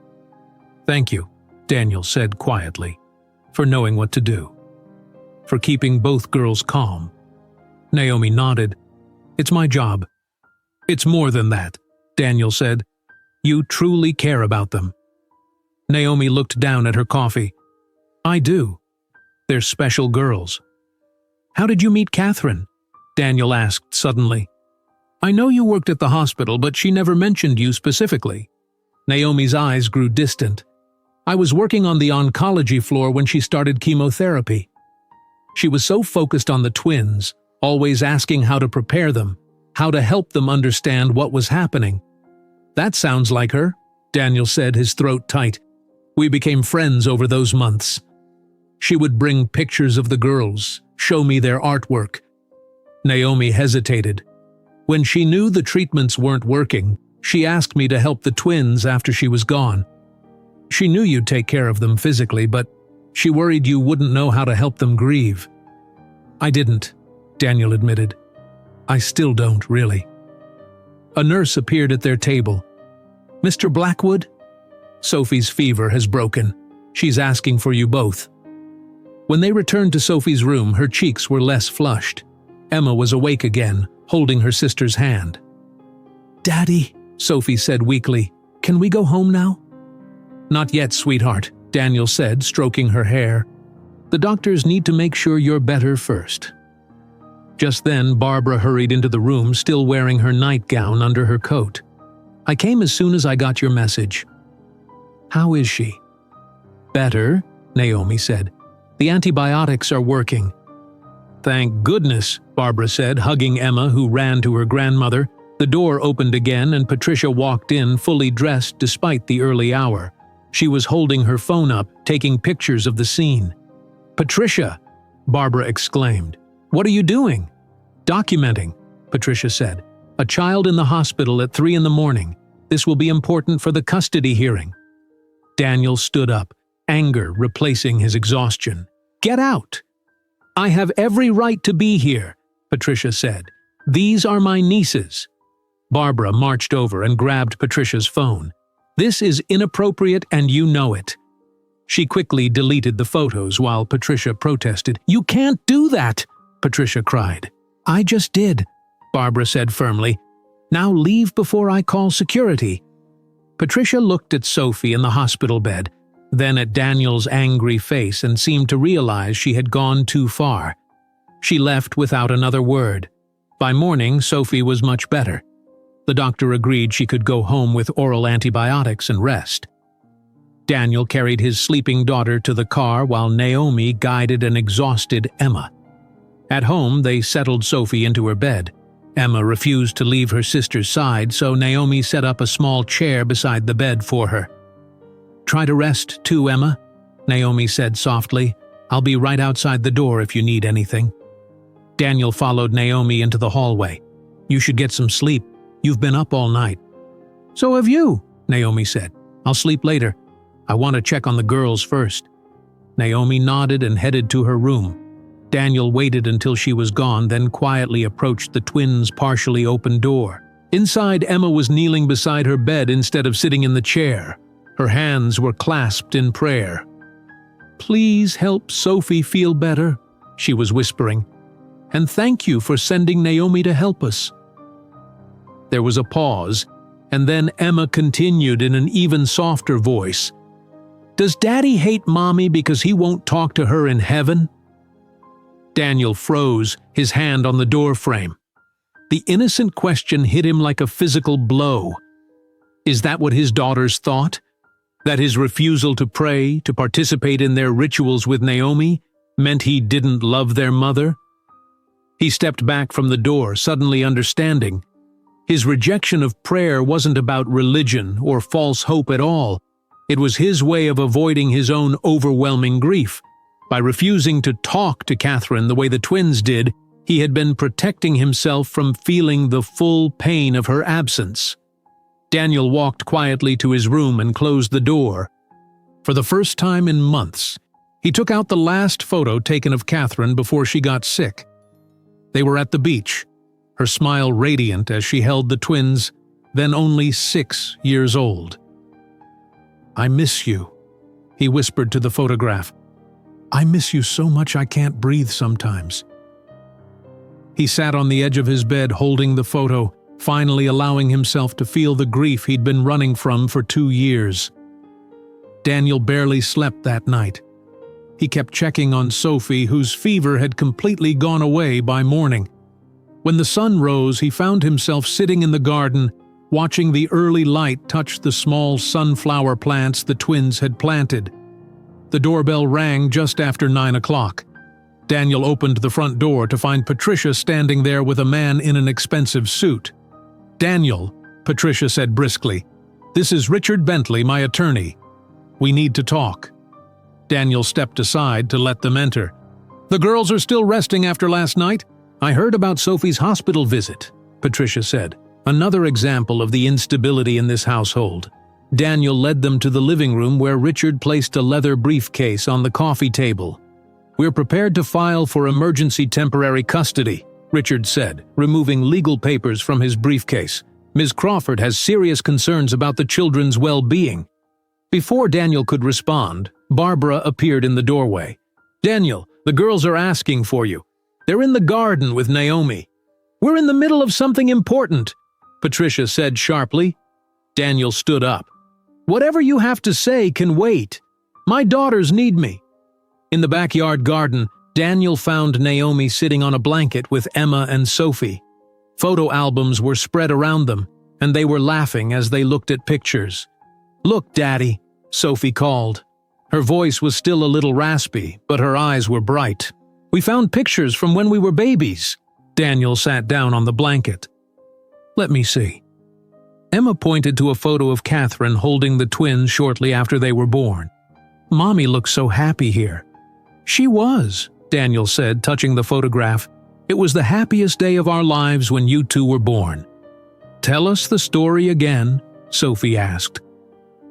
"Thank you," Daniel said quietly, "for knowing what to do. For keeping both girls calm." Naomi nodded. "It's my job." "It's more than that," Daniel said. "You truly care about them." Naomi looked down at her coffee. "I do. They're special girls." "How did you meet Catherine?" Daniel asked suddenly. "I know you worked at the hospital, but she never mentioned you specifically." Naomi's eyes grew distant. "I was working on the oncology floor when she started chemotherapy." She was so focused on the twins, always asking how to prepare them, how to help them understand what was happening. "That sounds like her," Daniel said, his throat tight. "We became friends over those months. She would bring pictures of the girls, show me their artwork." Naomi hesitated. "When she knew the treatments weren't working, she asked me to help the twins after she was gone. She knew you'd take care of them physically, but she worried you wouldn't know how to help them grieve." "I didn't," Daniel admitted. "I still don't, really." A nurse appeared at their table. "Mr. Blackwood? Sophie's fever has broken. She's asking for you both." When they returned to Sophie's room, her cheeks were less flushed. Emma was awake again, holding her sister's hand. "Daddy," Sophie said weakly, "can we go home now?" "Not yet, sweetheart," Daniel said, stroking her hair. "The doctors need to make sure you're better first." Just then, Barbara hurried into the room, still wearing her nightgown under her coat. "I came as soon as I got your message." "How is she?" "Better," Naomi said. "The antibiotics are working." "Thank goodness," Barbara said, hugging Emma, who ran to her grandmother. The door opened again and Patricia walked in, fully dressed despite the early hour. She was holding her phone up, taking pictures of the scene. "Patricia!" Barbara exclaimed. "What are you doing?" "Documenting," Patricia said. "A child in the hospital at 3 in the morning. This will be important for the custody hearing." Daniel stood up, anger replacing his exhaustion. "Get out!" "I have every right to be here," Patricia said. "These are my nieces." Barbara marched over and grabbed Patricia's phone. "This is inappropriate and you know it." She quickly deleted the photos while Patricia protested. "You can't do that!" Patricia cried. "I just did," Barbara said firmly. "Now leave before I call security." Patricia looked at Sophie in the hospital bed, then at Daniel's angry face and seemed to realize she had gone too far. She left without another word. By morning, Sophie was much better. The doctor agreed she could go home with oral antibiotics and rest. Daniel carried his sleeping daughter to the car while Naomi guided an exhausted Emma. At home, they settled Sophie into her bed. Emma refused to leave her sister's side, so Naomi set up a small chair beside the bed for her. "Try to rest too, Emma," Naomi said softly. "I'll be right outside the door if you need anything." Daniel followed Naomi into the hallway. "You should get some sleep. You've been up all night." "So have you," Naomi said. "I'll sleep later. I want to check on the girls first." Naomi nodded and headed to her room. Daniel waited until she was gone, then quietly approached the twins' partially open door. Inside, Emma was kneeling beside her bed instead of sitting in the chair. Her hands were clasped in prayer. "Please help Sophie feel better," she was whispering. "And thank you for sending Naomi to help us." There was a pause, and then Emma continued in an even softer voice. "Does Daddy hate Mommy because he won't talk to her in heaven?" Daniel froze, his hand on the door frame. The innocent question hit him like a physical blow. Is that what his daughters thought? That his refusal to pray, to participate in their rituals with Naomi, meant he didn't love their mother? He stepped back from the door, suddenly understanding. His rejection of prayer wasn't about religion or false hope at all. It was his way of avoiding his own overwhelming grief. By refusing to talk to Catherine the way the twins did, he had been protecting himself from feeling the full pain of her absence. Daniel walked quietly to his room and closed the door. For the first time in months, he took out the last photo taken of Catherine before she got sick. They were at the beach, her smile radiant as she held the twins, then only 6 years old. "I miss you," he whispered to the photograph. "I miss you so much I can't breathe sometimes." He sat on the edge of his bed holding the photo, finally allowing himself to feel the grief he'd been running from for 2 years. Daniel barely slept that night. He kept checking on Sophie, whose fever had completely gone away by morning. When the sun rose, he found himself sitting in the garden, watching the early light touch the small sunflower plants the twins had planted. The doorbell rang just after 9 o'clock. Daniel opened the front door to find Patricia standing there with a man in an expensive suit. "Daniel," Patricia said briskly, "this is Richard Bentley, my attorney. We need to talk." Daniel stepped aside to let them enter. "The girls are still resting after last night? I heard about Sophie's hospital visit," Patricia said. Another example of the instability in this household. Daniel led them to the living room where Richard placed a leather briefcase on the coffee table. "We're prepared to file for emergency temporary custody," Richard said, removing legal papers from his briefcase. "Ms. Crawford has serious concerns about the children's well-being." Before Daniel could respond, Barbara appeared in the doorway. "Daniel, the girls are asking for you. They're in the garden with Naomi." "We're in the middle of something important," Patricia said sharply. Daniel stood up. "Whatever you have to say can wait. My daughters need me." In the backyard garden, Daniel found Naomi sitting on a blanket with Emma and Sophie. Photo albums were spread around them, and they were laughing as they looked at pictures. "Look, Daddy," Sophie called. Her voice was still a little raspy, but her eyes were bright. "We found pictures from when we were babies." Daniel sat down on the blanket. "Let me see." Emma pointed to a photo of Catherine holding the twins shortly after they were born. "Mommy looks so happy here." "She was," Daniel said, touching the photograph. "It was the happiest day of our lives when you two were born." "Tell us the story again," Sophie asked.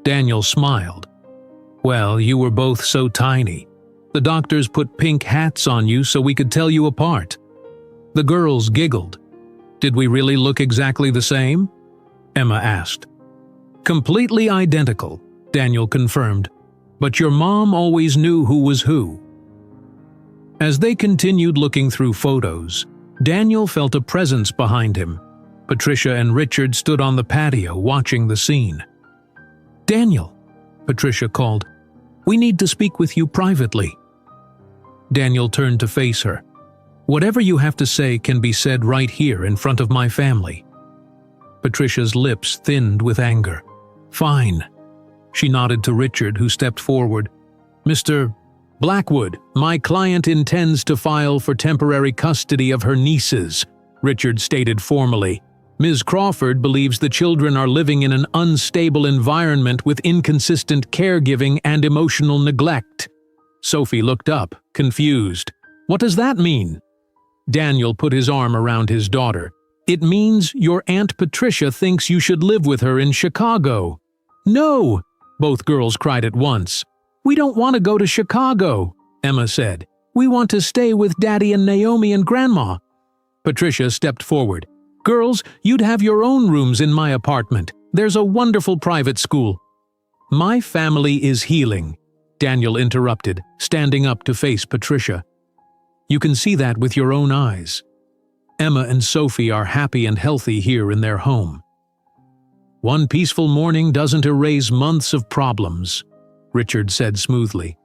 Daniel smiled. "Well, you were both so tiny. The doctors put pink hats on you so we could tell you apart." The girls giggled. "Did we really look exactly the same?" Emma asked. "Completely identical," Daniel confirmed. "But your mom always knew who was who." As they continued looking through photos, Daniel felt a presence behind him. Patricia and Richard stood on the patio watching the scene. "Daniel," Patricia called, "we need to speak with you privately." Daniel turned to face her. "Whatever you have to say can be said right here in front of my family." Patricia's lips thinned with anger. "Fine." She nodded to Richard, who stepped forward. "Mr. Blackwood, my client intends to file for temporary custody of her nieces," Richard stated formally. "Ms. Crawford believes the children are living in an unstable environment with inconsistent caregiving and emotional neglect." Sophie looked up, confused. "What does that mean?" Daniel put his arm around his daughter. "It means your Aunt Patricia thinks you should live with her in Chicago." "No!" both girls cried at once. "We don't want to go to Chicago," Emma said. "We want to stay with Daddy and Naomi and Grandma." Patricia stepped forward. "Girls, you'd have your own rooms in my apartment. There's a wonderful private school." "My family is healing," Daniel interrupted, standing up to face Patricia. "You can see that with your own eyes. Emma and Sophie are happy and healthy here in their home." "One peaceful morning doesn't erase months of problems," Richard said smoothly.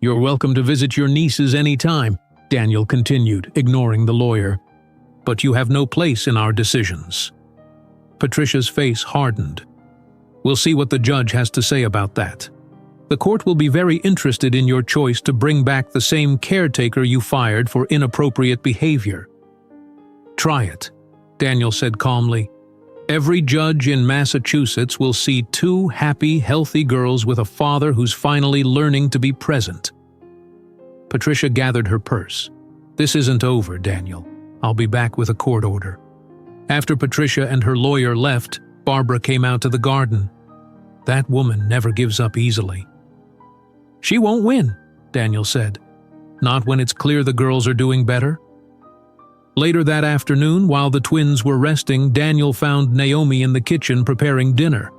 "You're welcome to visit your nieces any time," Daniel continued, ignoring the lawyer. "But you have no place in our decisions." Patricia's face hardened. "We'll see what the judge has to say about that. The court will be very interested in your choice to bring back the same caretaker you fired for inappropriate behavior." "Try it," Daniel said calmly. "Every judge in Massachusetts will see two happy, healthy girls with a father who's finally learning to be present." Patricia gathered her purse. "This isn't over, Daniel. I'll be back with a court order." After Patricia and her lawyer left, Barbara came out to the garden. "That woman never gives up easily." "She won't win," Daniel said. "Not when it's clear the girls are doing better." Later that afternoon, while the twins were resting, Daniel found Naomi in the kitchen preparing dinner.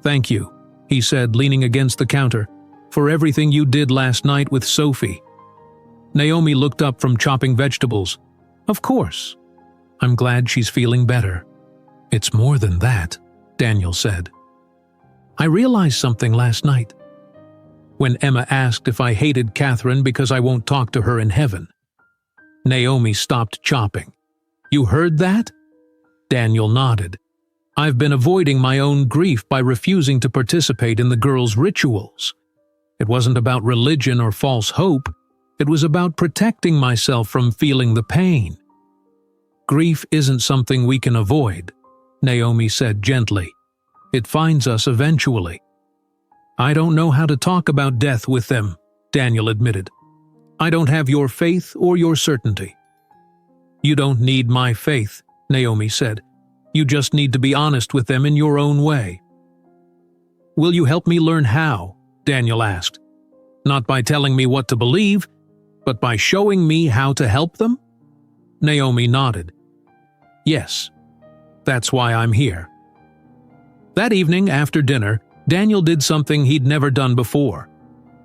"Thank you," he said, leaning against the counter, "for everything you did last night with Sophie." Naomi looked up from chopping vegetables. "Of course. I'm glad she's feeling better." "It's more than that," Daniel said. "I realized something last night. When Emma asked if I hated Catherine because I won't talk to her in heaven." Naomi stopped chopping. "You heard that?" Daniel nodded. "I've been avoiding my own grief by refusing to participate in the girls' rituals. It wasn't about religion or false hope. It was about protecting myself from feeling the pain." "Grief isn't something we can avoid," Naomi said gently. "It finds us eventually." "I don't know how to talk about death with them," Daniel admitted. "I don't have your faith or your certainty." "You don't need my faith," Naomi said. "You just need to be honest with them in your own way." "Will you help me learn how?" Daniel asked. "Not by telling me what to believe, but by showing me how to help them?" Naomi nodded. "Yes, that's why I'm here." That evening, after dinner, Daniel did something he'd never done before.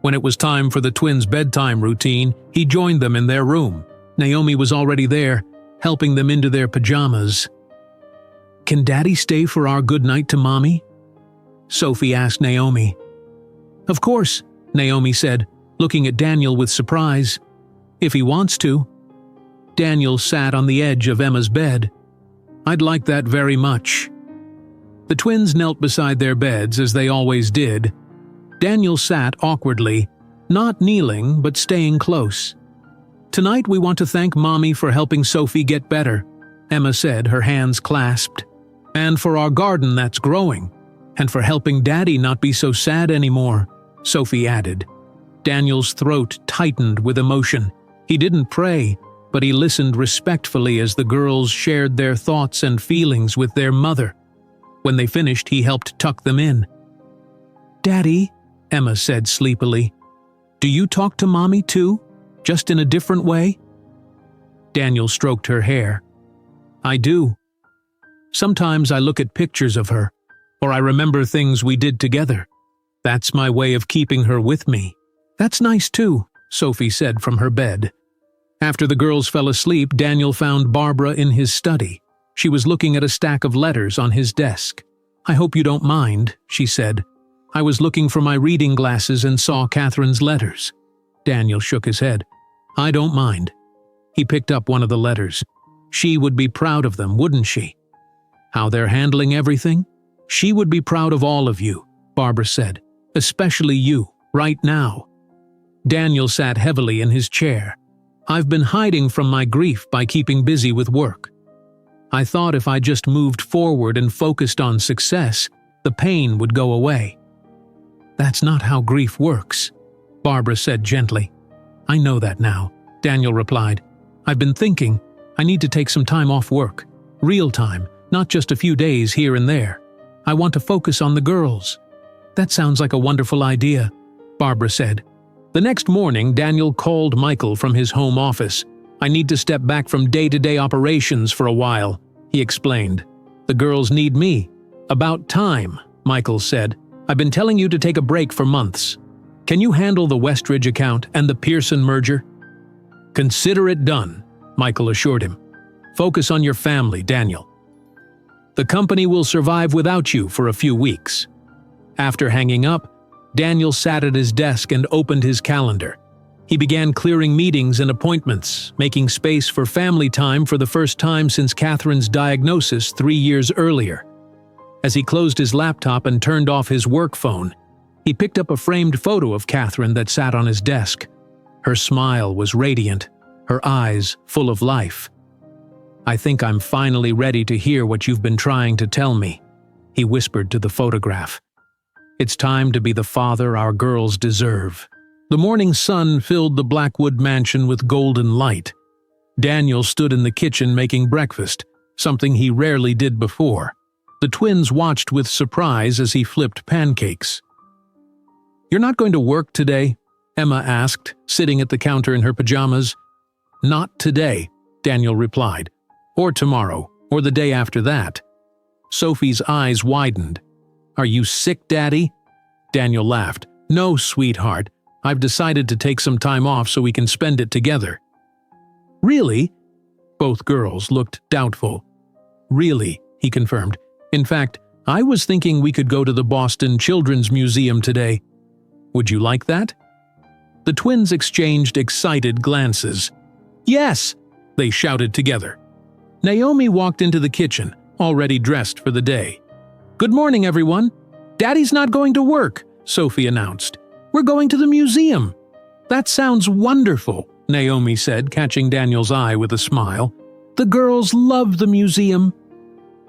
When it was time for the twins' bedtime routine, he joined them in their room. Naomi was already there, helping them into their pajamas. "Can Daddy stay for our goodnight to Mommy?" Sophie asked Naomi. "Of course," Naomi said, looking at Daniel with surprise. if he wants to. Daniel sat on the edge of Emma's bed. I'd like that very much. The twins knelt beside their beds as they always did. Daniel sat awkwardly, not kneeling but staying close. Tonight we want to thank Mommy for helping Sophie get better, Emma said, her hands clasped. And for our garden that's growing. And for helping Daddy not be so sad anymore, Sophie added. Daniel's throat tightened with emotion. He didn't pray, but he listened respectfully as the girls shared their thoughts and feelings with their mother. When they finished, he helped tuck them in. Daddy, Emma said sleepily, do you talk to Mommy too? Just in a different way? Daniel stroked her hair. I do. Sometimes I look at pictures of her, or I remember things we did together. That's my way of keeping her with me. That's nice too, Sophie said from her bed. After the girls fell asleep, Daniel found Barbara in his study. She was looking at a stack of letters on his desk. I hope you don't mind, she said. I was looking for my reading glasses and saw Catherine's letters. Daniel shook his head. I don't mind. He picked up one of the letters. She would be proud of them, wouldn't she? How they're handling everything? She would be proud of all of you, Barbara said. Especially you, right now. Daniel sat heavily in his chair. I've been hiding from my grief by keeping busy with work. I thought if I just moved forward and focused on success, the pain would go away. That's not how grief works, Barbara said gently. I know that now, Daniel replied. I've been thinking I need to take some time off work. Real time, not just a few days here and there. I want to focus on the girls. That sounds like a wonderful idea, Barbara said. The next morning, Daniel called Michael from his home office. I need to step back from day-to-day operations for a while, he explained. The girls need me. About time, Michael said. I've been telling you to take a break for months. Can you handle the Westridge account and the Pearson merger? Consider it done, Michael assured him. Focus on your family, Daniel. The company will survive without you for a few weeks. After hanging up, Daniel sat at his desk and opened his calendar. He began clearing meetings and appointments, making space for family time for the first time since Catherine's diagnosis 3 years earlier. As he closed his laptop and turned off his work phone, he picked up a framed photo of Catherine that sat on his desk. Her smile was radiant, her eyes full of life. I think I'm finally ready to hear what you've been trying to tell me, he whispered to the photograph. It's time to be the father our girls deserve. The morning sun filled the Blackwood mansion with golden light. Daniel stood in the kitchen making breakfast, something he rarely did before. The twins watched with surprise as he flipped pancakes. You're not going to work today? Emma asked, sitting at the counter in her pajamas. Not today, Daniel replied. Or tomorrow, or the day after that. Sophie's eyes widened. Are you sick, Daddy? Daniel laughed. No, sweetheart. I've decided to take some time off so we can spend it together. Really? Both girls looked doubtful. Really, he confirmed. In fact, I was thinking we could go to the Boston Children's Museum today. Would you like that? The twins exchanged excited glances. Yes, they shouted together. Naomi walked into the kitchen, already dressed for the day. Good morning, everyone. Daddy's not going to work, Sophie announced. We're going to the museum. That sounds wonderful, Naomi said, catching Daniel's eye with a smile. The girls love the museum.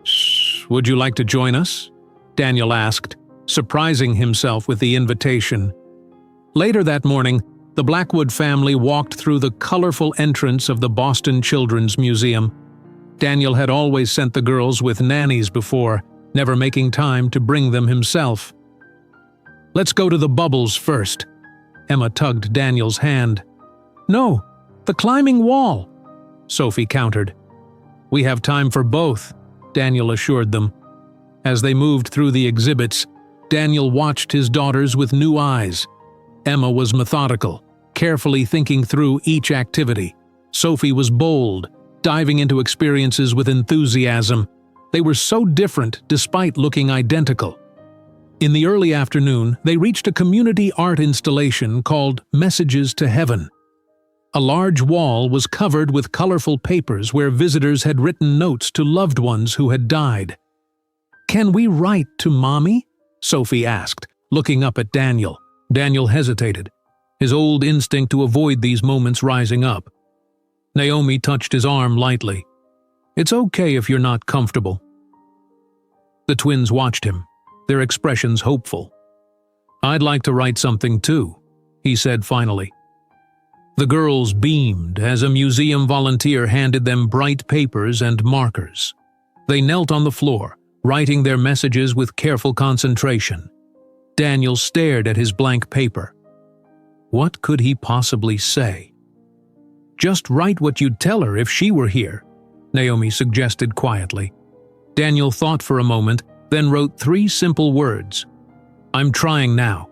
Shh, would you like to join us? Daniel asked, surprising himself with the invitation. Later that morning, the Blackwood family walked through the colorful entrance of the Boston Children's Museum. Daniel had always sent the girls with nannies before, never making time to bring them himself. Let's go to the bubbles first. Emma tugged Daniel's hand. No, the climbing wall, Sophie countered. We have time for both, Daniel assured them. As they moved through the exhibits, Daniel watched his daughters with new eyes. Emma was methodical, carefully thinking through each activity. Sophie was bold, diving into experiences with enthusiasm. They were so different despite looking identical. In the early afternoon, they reached a community art installation called Messages to Heaven. A large wall was covered with colorful papers where visitors had written notes to loved ones who had died. "Can we write to Mommy?" Sophie asked, looking up at Daniel. Daniel hesitated, his old instinct to avoid these moments rising up. Naomi touched his arm lightly. "It's okay if you're not comfortable." The twins watched him, their expressions hopeful. "I'd like to write something too," he said finally. The girls beamed as a museum volunteer handed them bright papers and markers. They knelt on the floor, writing their messages with careful concentration. Daniel stared at his blank paper. What could he possibly say? "Just write what you'd tell her if she were here," Naomi suggested quietly. Daniel thought for a moment, then wrote 3 simple words. "I'm trying now."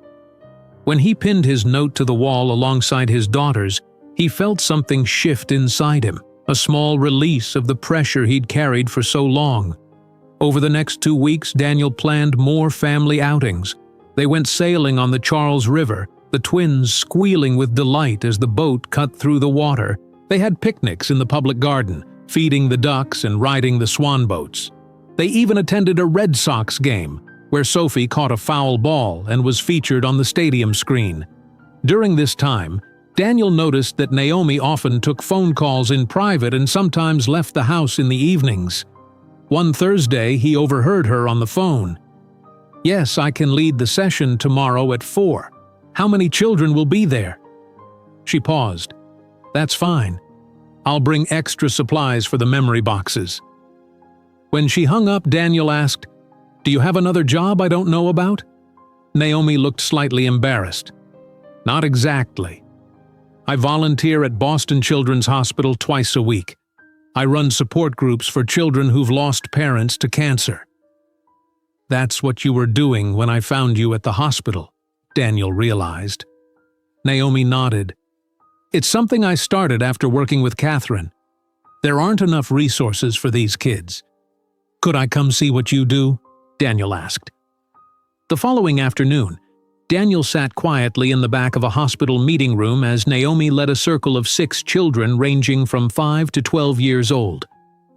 When he pinned his note to the wall alongside his daughter's, he felt something shift inside him, a small release of the pressure he'd carried for so long. Over the next 2 weeks, Daniel planned more family outings. They went sailing on the Charles River, the twins squealing with delight as the boat cut through the water. They had picnics in the public garden, feeding the ducks and riding the swan boats. They even attended a Red Sox game, where Sophie caught a foul ball and was featured on the stadium screen. During this time, Daniel noticed that Naomi often took phone calls in private and sometimes left the house in the evenings. One Thursday, he overheard her on the phone. "Yes, I can lead the session tomorrow at 4. How many children will be there?" She paused. "That's fine. I'll bring extra supplies for the memory boxes." When she hung up, Daniel asked, "Do you have another job I don't know about?" Naomi looked slightly embarrassed. "Not exactly. I volunteer at Boston Children's Hospital twice a week. I run support groups for children who've lost parents to cancer." "That's what you were doing when I found you at the hospital," Daniel realized. Naomi nodded. "It's something I started after working with Catherine. There aren't enough resources for these kids." "Could I come see what you do?" Daniel asked. The following afternoon, Daniel sat quietly in the back of a hospital meeting room as Naomi led a circle of 6 children ranging from 5 to 12 years old.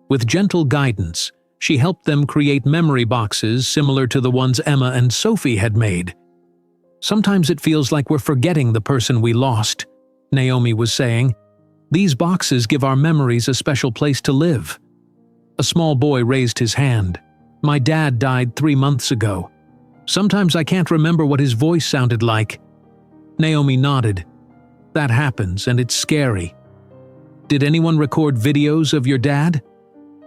With gentle guidance, she helped them create memory boxes similar to the ones Emma and Sophie had made. "Sometimes it feels like we're forgetting the person we lost," Naomi was saying. "These boxes give our memories a special place to live." A small boy raised his hand. "My dad died 3 months ago. Sometimes I can't remember what his voice sounded like." Naomi nodded. "That happens, and it's scary." "Did anyone record videos of your dad?"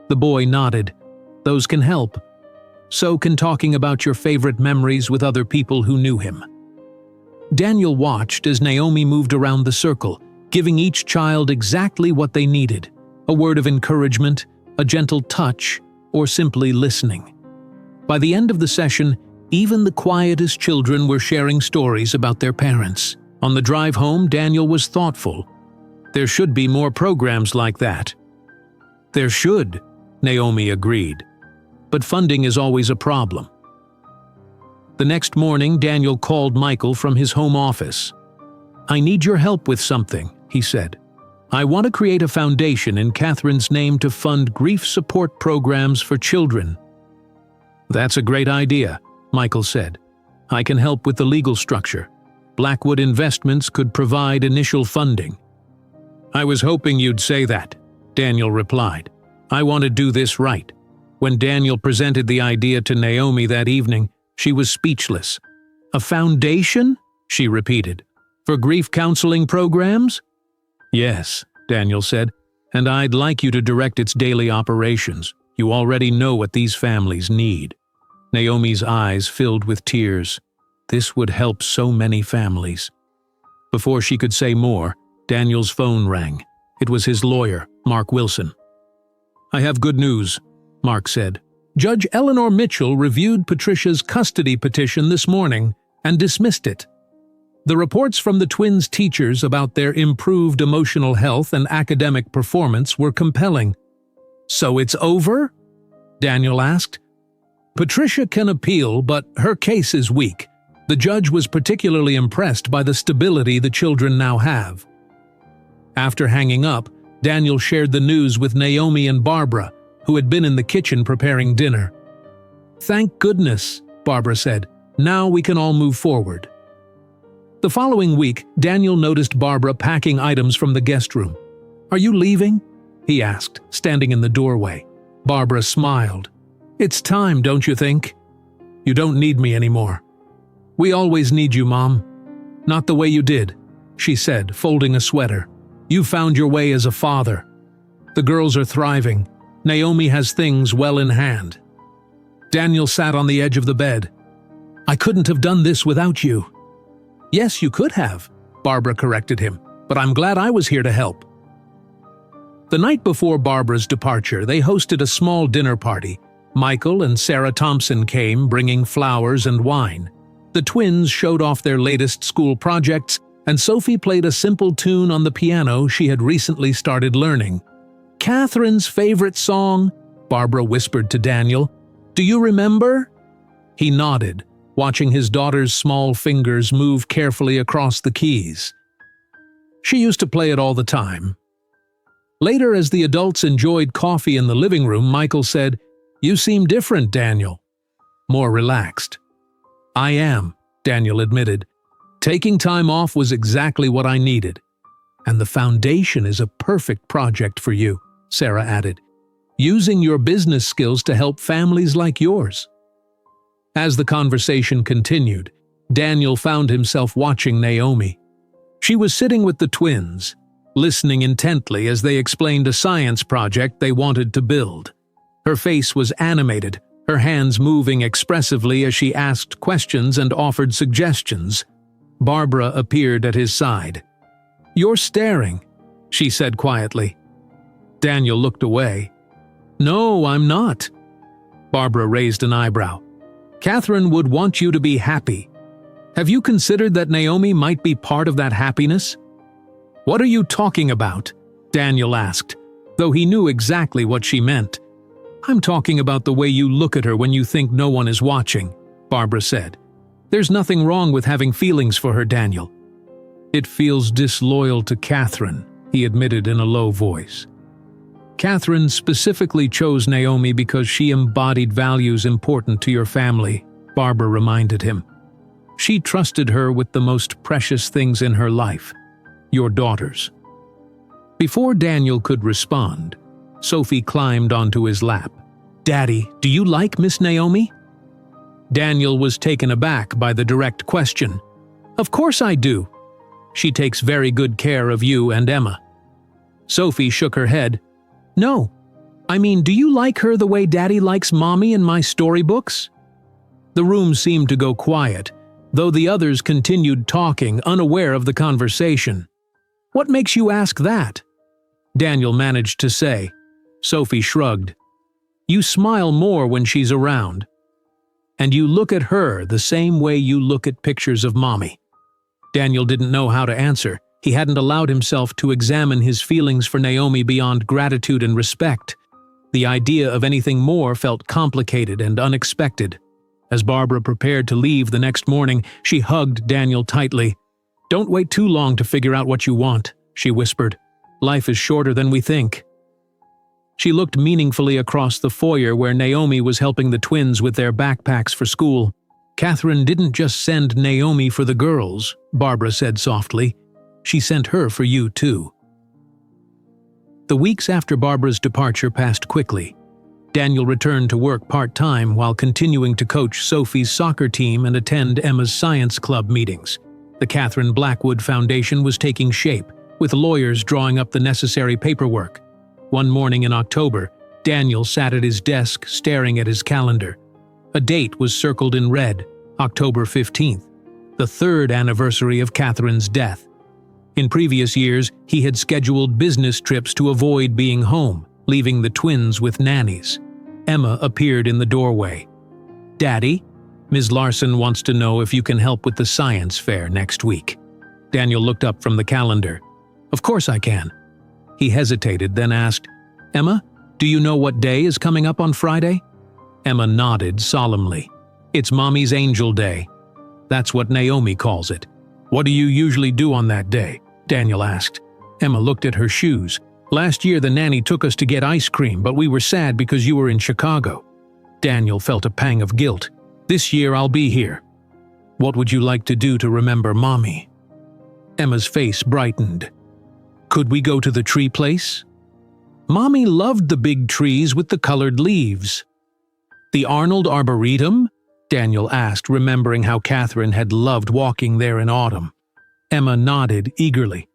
The boy nodded. "Those can help. So can talking about your favorite memories with other people who knew him." Daniel watched as Naomi moved around the circle, giving each child exactly what they needed: a word of encouragement, a gentle touch, or simply listening. By the end of the session, even the quietest children were sharing stories about their parents. On the drive home, Daniel was thoughtful. There should be more programs like that. "There should," Naomi agreed. "But funding is always a problem." The next morning, Daniel called Michael from his home office. "I need your help with something," he said. "I want to create a foundation in Catherine's name to fund grief support programs for children." "That's a great idea," Michael said. "I can help with the legal structure. Blackwood Investments could provide initial funding." "I was hoping you'd say that," Daniel replied. "I want to do this right." When Daniel presented the idea to Naomi that evening, she was speechless. "A foundation?" she repeated. "For grief counseling programs?" "Yes," Daniel said, "and I'd like you to direct its daily operations. You already know what these families need." Naomi's eyes filled with tears. This would help so many families. Before she could say more, Daniel's phone rang. It was his lawyer, Mark Wilson. "I have good news," Mark said. "Judge Eleanor Mitchell reviewed Patricia's custody petition this morning and dismissed it. The reports from the twins' teachers about their improved emotional health and academic performance were compelling." "So it's over?" Daniel asked. "Patricia can appeal, but her case is weak. The judge was particularly impressed by the stability the children now have." After hanging up, Daniel shared the news with Naomi and Barbara, who had been in the kitchen preparing dinner. "Thank goodness," Barbara said. "Now we can all move forward." The following week, Daniel noticed Barbara packing items from the guest room. "Are you leaving?" he asked, standing in the doorway. Barbara smiled. "It's time, don't you think? You don't need me anymore." "We always need you, Mom." "Not the way you did," she said, folding a sweater. "You found your way as a father. The girls are thriving. Naomi has things well in hand." Daniel sat on the edge of the bed. "I couldn't have done this without you." "Yes, you could have," Barbara corrected him, "but I'm glad I was here to help." The night before Barbara's departure, they hosted a small dinner party. Michael and Sarah Thompson came, bringing flowers and wine. The twins showed off their latest school projects, and Sophie played a simple tune on the piano she had recently started learning. "Catherine's favorite song," Barbara whispered to Daniel. "Do you remember?" He nodded, watching his daughter's small fingers move carefully across the keys. "She used to play it all the time." Later, as the adults enjoyed coffee in the living room, Michael said, "You seem different, Daniel." More relaxed. "I am," Daniel admitted. "Taking time off was exactly what I needed. And the foundation is a perfect project for you," Sarah added, "using your business skills to help families like yours." As the conversation continued, Daniel found himself watching Naomi. She was sitting with the twins, listening intently as they explained a science project they wanted to build. Her face was animated, her hands moving expressively as she asked questions and offered suggestions. Barbara appeared at his side. "You're staring," she said quietly. Daniel looked away. "No, I'm not." Barbara raised an eyebrow. "Catherine would want you to be happy. Have you considered that Naomi might be part of that happiness?" "What are you talking about?" Daniel asked, though he knew exactly what she meant. "I'm talking about the way you look at her when you think no one is watching," Barbara said. "There's nothing wrong with having feelings for her, Daniel." "It feels disloyal to Catherine," he admitted in a low voice. "Catherine specifically chose Naomi because she embodied values important to your family," Barbara reminded him. "She trusted her with the most precious things in her life, your daughters." Before Daniel could respond, Sophie climbed onto his lap. "Daddy, do you like Miss Naomi?" Daniel was taken aback by the direct question. "Of course I do. She takes very good care of you and Emma." Sophie shook her head. "No. I mean, do you like her the way Daddy likes Mommy in my storybooks?" The room seemed to go quiet, though the others continued talking, unaware of the conversation. "What makes you ask that?" Daniel managed to say. Sophie shrugged. "You smile more when she's around. And you look at her the same way you look at pictures of Mommy." Daniel didn't know how to answer. He hadn't allowed himself to examine his feelings for Naomi beyond gratitude and respect. The idea of anything more felt complicated and unexpected. As Barbara prepared to leave the next morning, she hugged Daniel tightly. "Don't wait too long to figure out what you want," she whispered. "Life is shorter than we think." She looked meaningfully across the foyer where Naomi was helping the twins with their backpacks for school. "Catherine didn't just send Naomi for the girls," Barbara said softly. "She sent her for you too." The weeks after Barbara's departure passed quickly. Daniel returned to work part-time while continuing to coach Sophie's soccer team and attend Emma's science club meetings. The Catherine Blackwood Foundation was taking shape, with lawyers drawing up the necessary paperwork. One morning in October, Daniel sat at his desk staring at his calendar. A date was circled in red, October 15th, the third anniversary of Catherine's death. In previous years, he had scheduled business trips to avoid being home, leaving the twins with nannies. Emma appeared in the doorway. "Daddy, Ms. Larson wants to know if you can help with the science fair next week." Daniel looked up from the calendar. "Of course I can." He hesitated, then asked, "Emma, do you know what day is coming up on Friday?" Emma nodded solemnly. "It's Mommy's Angel Day. That's what Naomi calls it." "What do you usually do on that day?" Daniel asked. Emma looked at her shoes. "Last year the nanny took us to get ice cream, but we were sad because you were in Chicago." Daniel felt a pang of guilt. "This year I'll be here." "What would you like to do to remember Mommy?" Emma's face brightened. "Could we go to the tree place?" Mommy loved the big trees with the colored leaves. "The Arnold Arboretum?" Daniel asked, remembering how Catherine had loved walking there in autumn. Emma nodded eagerly.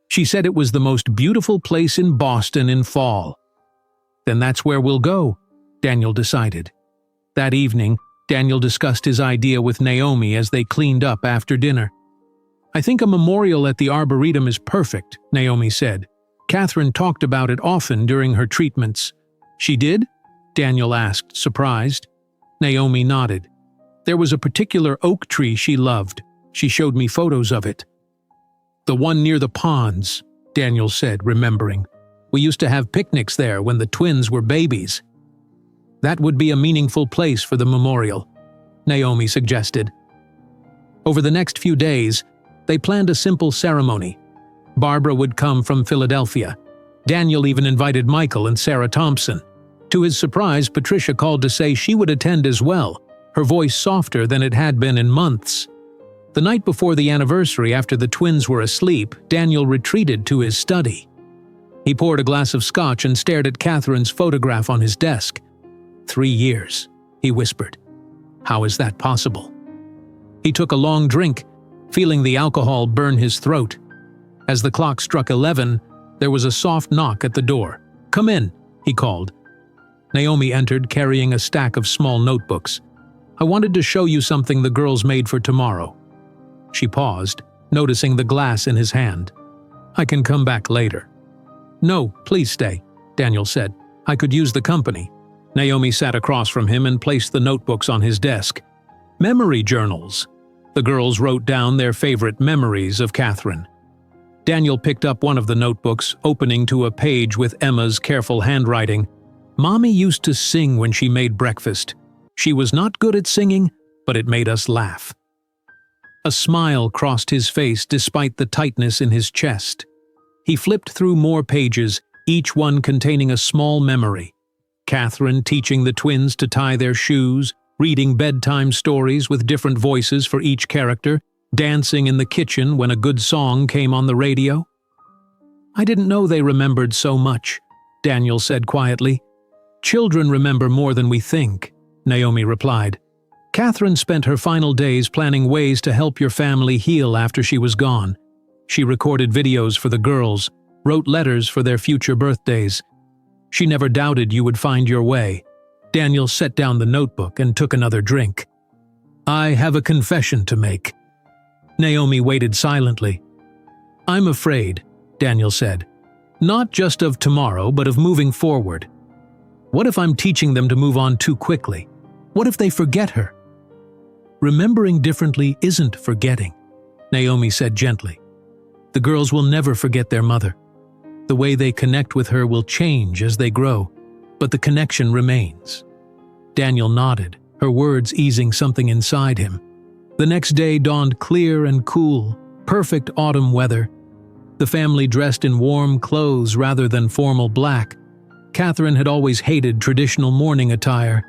She said it was the most beautiful place in Boston in fall. "Then that's where we'll go," Daniel decided. That evening, Daniel discussed his idea with Naomi as they cleaned up after dinner. "I think a memorial at the Arboretum is perfect," Naomi said. "Catherine talked about it often during her treatments." "She did?" Daniel asked, surprised. Naomi nodded. "There was a particular oak tree she loved. She showed me photos of it." "The one near the ponds," Daniel said, remembering. "We used to have picnics there when the twins were babies." "That would be a meaningful place for the memorial," Naomi suggested. Over the next few days, they planned a simple ceremony. Barbara would come from Philadelphia. Daniel even invited Michael and Sarah Thompson. To his surprise, Patricia called to say she would attend as well, her voice softer than it had been in months. The night before the anniversary, after the twins were asleep, Daniel retreated to his study. He poured a glass of scotch and stared at Catherine's photograph on his desk. 3 years, he whispered. How is that possible? He took a long drink, feeling the alcohol burn his throat. As the clock struck 11, there was a soft knock at the door. "Come in," he called. Naomi entered, carrying a stack of small notebooks. "I wanted to show you something the girls made for tomorrow." She paused, noticing the glass in his hand. "I can come back later." "No, please stay," Daniel said. "I could use the company." Naomi sat across from him and placed the notebooks on his desk. Memory journals. The girls wrote down their favorite memories of Catherine. Daniel picked up one of the notebooks, opening to a page with Emma's careful handwriting. "Mommy used to sing when she made breakfast. She was not good at singing, but it made us laugh." A smile crossed his face despite the tightness in his chest. He flipped through more pages, each one containing a small memory. Catherine teaching the twins to tie their shoes, reading bedtime stories with different voices for each character, dancing in the kitchen when a good song came on the radio. "I didn't know they remembered so much," Daniel said quietly. "Children remember more than we think," Naomi replied. "Catherine spent her final days planning ways to help your family heal after she was gone. She recorded videos for the girls, wrote letters for their future birthdays. She never doubted you would find your way." Daniel set down the notebook and took another drink. "I have a confession to make." Naomi waited silently. "I'm afraid," Daniel said. "Not just of tomorrow, but of moving forward. What if I'm teaching them to move on too quickly? What if they forget her?" "Remembering differently isn't forgetting," Naomi said gently. "The girls will never forget their mother. The way they connect with her will change as they grow, but the connection remains." Daniel nodded, her words easing something inside him. The next day dawned clear and cool, perfect autumn weather. The family dressed in warm clothes rather than formal black. Catherine had always hated traditional mourning attire.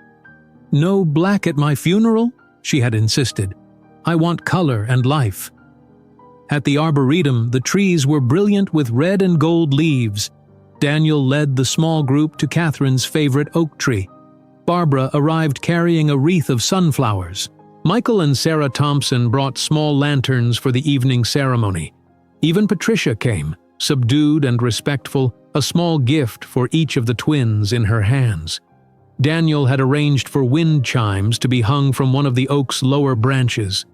"No black at my funeral?" she had insisted. "I want color and life." At the Arboretum, the trees were brilliant with red and gold leaves. Daniel led the small group to Catherine's favorite oak tree. Barbara arrived carrying a wreath of sunflowers. Michael and Sarah Thompson brought small lanterns for the evening ceremony. Even Patricia came, subdued and respectful, a small gift for each of the twins in her hands. Daniel had arranged for wind chimes to be hung from one of the oak's lower branches.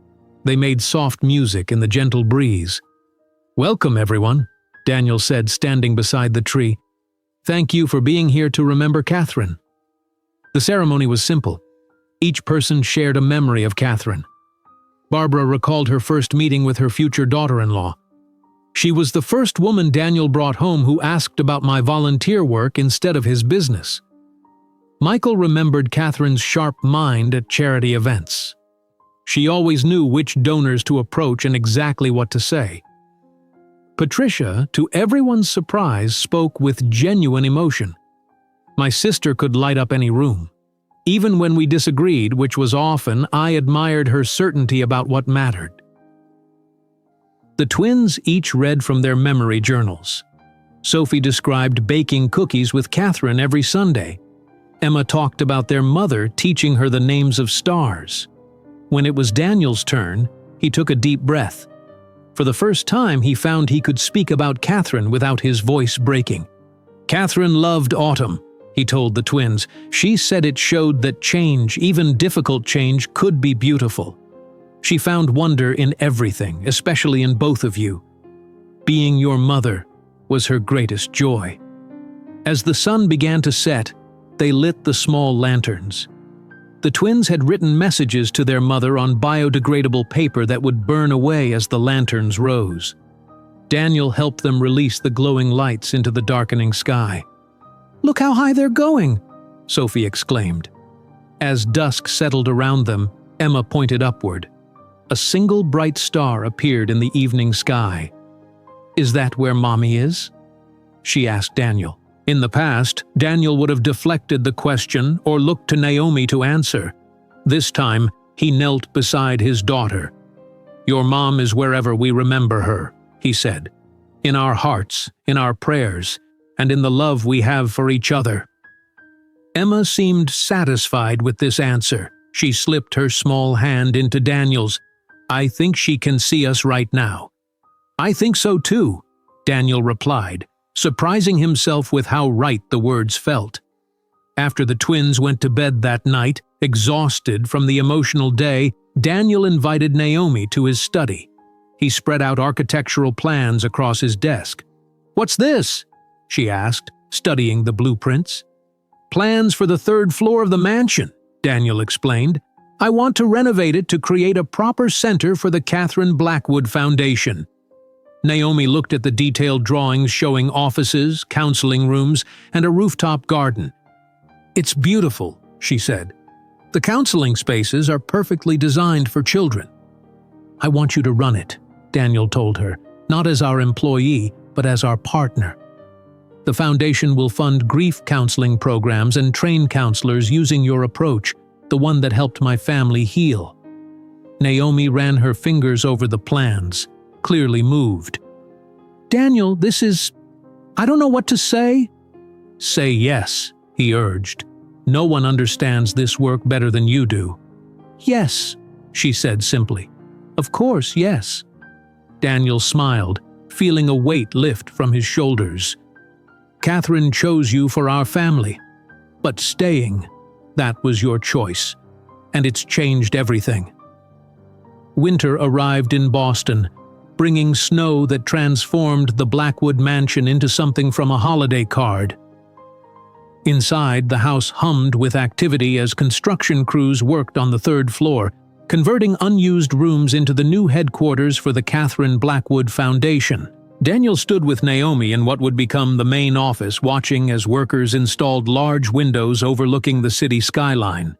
They made soft music in the gentle breeze. "Welcome, everyone," Daniel said, standing beside the tree. "Thank you for being here to remember Catherine." The ceremony was simple. Each person shared a memory of Catherine. Barbara recalled her first meeting with her future daughter-in-law. "She was the first woman Daniel brought home who asked about my volunteer work instead of his business." Michael remembered Catherine's sharp mind at charity events. She always knew which donors to approach and exactly what to say. Patricia, to everyone's surprise, spoke with genuine emotion. My sister could light up any room. Even when we disagreed, which was often, I admired her certainty about what mattered. The twins each read from their memory journals. Sophie described baking cookies with Catherine every Sunday. Emma talked about their mother teaching her the names of stars. When it was Daniel's turn, he took a deep breath. For the first time, he found he could speak about Catherine without his voice breaking. Catherine loved autumn, he told the twins. She said it showed that change, even difficult change, could be beautiful. She found wonder in everything, especially in both of you. Being your mother was her greatest joy. As the sun began to set, they lit the small lanterns. The twins had written messages to their mother on biodegradable paper that would burn away as the lanterns rose. Daniel helped them release the glowing lights into the darkening sky. "Look how high they're going!" Sophie exclaimed. As dusk settled around them, Emma pointed upward. A single bright star appeared in the evening sky. "Is that where Mommy is?" she asked Daniel. In the past, Daniel would have deflected the question or looked to Naomi to answer. This time, he knelt beside his daughter. "Your mom is wherever we remember her," he said. "In our hearts, in our prayers, and in the love we have for each other." Emma seemed satisfied with this answer. She slipped her small hand into Daniel's. "I think she can see us right now." "I think so too," Daniel replied, surprising himself with how right the words felt. After the twins went to bed that night, exhausted from the emotional day, Daniel invited Naomi to his study. He spread out architectural plans across his desk. "What's this?" she asked, studying the blueprints. "Plans for the third floor of the mansion," Daniel explained. "I want to renovate it to create a proper center for the Catherine Blackwood Foundation." Naomi looked at the detailed drawings showing offices, counseling rooms, and a rooftop garden. "It's beautiful," she said. "The counseling spaces are perfectly designed for children." "I want you to run it," Daniel told her, "not as our employee, but as our partner. The foundation will fund grief counseling programs and train counselors using your approach, the one that helped my family heal." Naomi ran her fingers over the plans, clearly moved. "Daniel, I don't know what to say." "Say yes," he urged. "No one understands this work better than you do." "Yes," she said simply. "Of course, yes." Daniel smiled, feeling a weight lift from his shoulders. "Catherine chose you for our family, but staying, that was your choice, and it's changed everything." Winter arrived in Boston, bringing snow that transformed the Blackwood mansion into something from a holiday card. Inside, the house hummed with activity as construction crews worked on the third floor, converting unused rooms into the new headquarters for the Catherine Blackwood Foundation. Daniel stood with Naomi in what would become the main office, watching as workers installed large windows overlooking the city skyline.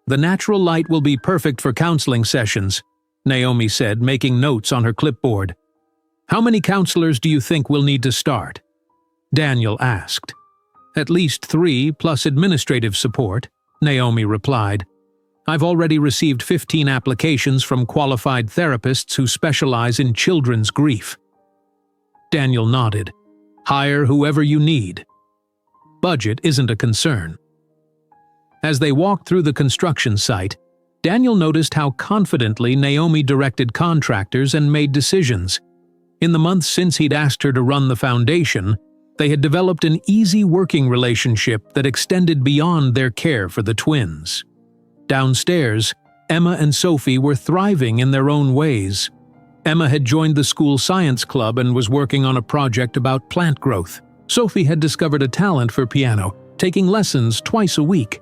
"The natural light will be perfect for counseling sessions," Naomi said, making notes on her clipboard. "How many counselors do you think we'll need to start?" Daniel asked. "At least 3 plus administrative support," Naomi replied. "I've already received 15 applications from qualified therapists who specialize in children's grief." Daniel nodded. "Hire whoever you need. Budget isn't a concern." As they walked through the construction site, Daniel noticed how confidently Naomi directed contractors and made decisions. In the months since he'd asked her to run the foundation, they had developed an easy working relationship that extended beyond their care for the twins. Downstairs, Emma and Sophie were thriving in their own ways. Emma had joined the school science club and was working on a project about plant growth. Sophie had discovered a talent for piano, taking lessons twice a week.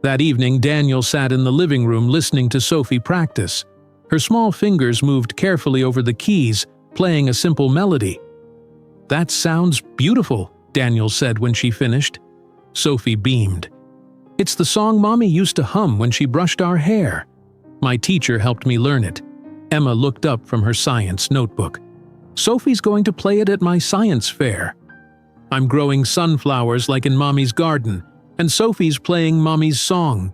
That evening, Daniel sat in the living room listening to Sophie practice. Her small fingers moved carefully over the keys, playing a simple melody. "That sounds beautiful," Daniel said when she finished. Sophie beamed. "It's the song Mommy used to hum when she brushed our hair. My teacher helped me learn it." Emma looked up from her science notebook. Sophie's going to play it at my science fair. I'm growing sunflowers like in Mommy's garden, and Sophie's playing Mommy's song.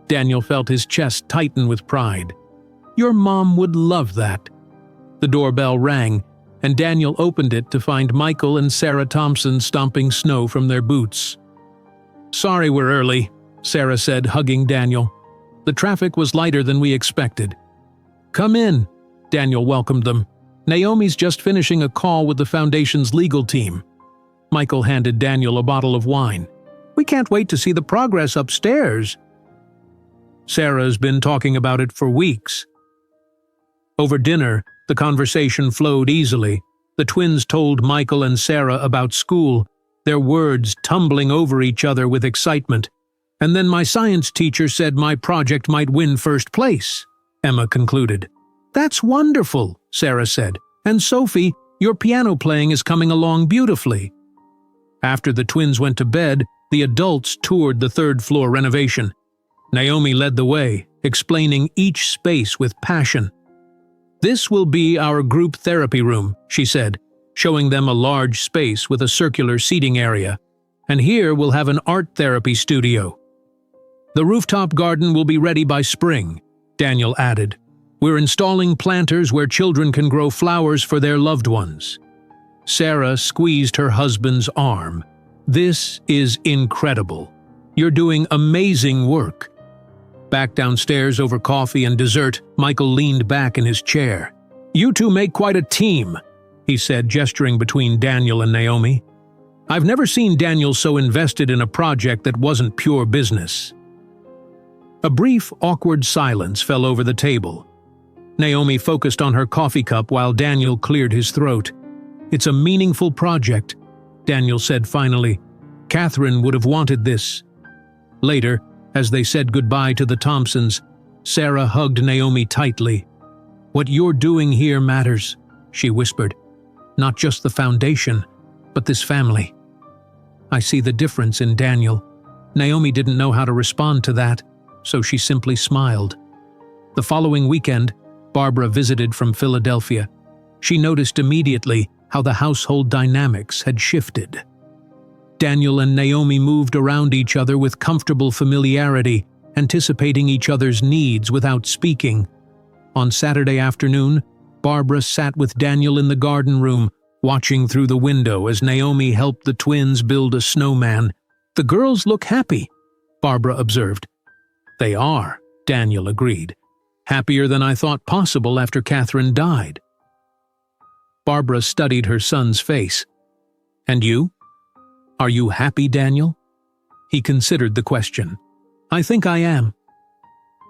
Daniel felt his chest tighten with pride. Your mom would love that. The doorbell rang, and Daniel opened it to find Michael and Sarah Thompson stomping snow from their boots. Sorry we're early, Sarah said, hugging Daniel. The traffic was lighter than we expected. Come in, Daniel welcomed them. Naomi's just finishing a call with the Foundation's legal team. Michael handed Daniel a bottle of wine. We can't wait to see the progress upstairs. Sarah's been talking about it for weeks. Over dinner, the conversation flowed easily. The twins told Michael and Sarah about school, their words tumbling over each other with excitement. And then my science teacher said my project might win first place, Emma concluded. That's wonderful, Sarah said. And Sophie, your piano playing is coming along beautifully. After the twins went to bed, the adults toured the third-floor renovation. Naomi led the way, explaining each space with passion. This will be our group therapy room, she said, showing them a large space with a circular seating area. And here we'll have an art therapy studio. The rooftop garden will be ready by spring, Daniel added. We're installing planters where children can grow flowers for their loved ones. Sarah squeezed her husband's arm. This is incredible. You're doing amazing work. Back downstairs over coffee and dessert, Michael leaned back in his chair. You two make quite a team, he said, gesturing between Daniel and Naomi. I've never seen Daniel so invested in a project that wasn't pure business. A brief, awkward silence fell over the table. Naomi focused on her coffee cup while Daniel cleared his throat. It's a meaningful project, Daniel said finally. Catherine would have wanted this. Later, as they said goodbye to the Thompsons, Sarah hugged Naomi tightly. What you're doing here matters, she whispered. Not just the foundation, but this family. I see the difference in Daniel. Naomi didn't know how to respond to that, so she simply smiled. The following weekend, Barbara visited from Philadelphia. She noticed immediately how the household dynamics had shifted. Daniel and Naomi moved around each other with comfortable familiarity, anticipating each other's needs without speaking. On Saturday afternoon, Barbara sat with Daniel in the garden room, watching through the window as Naomi helped the twins build a snowman. The girls look happy, Barbara observed. They are, Daniel agreed. Happier than I thought possible after Catherine died. Barbara studied her son's face. And you? Are you happy, Daniel? He considered the question. I think I am.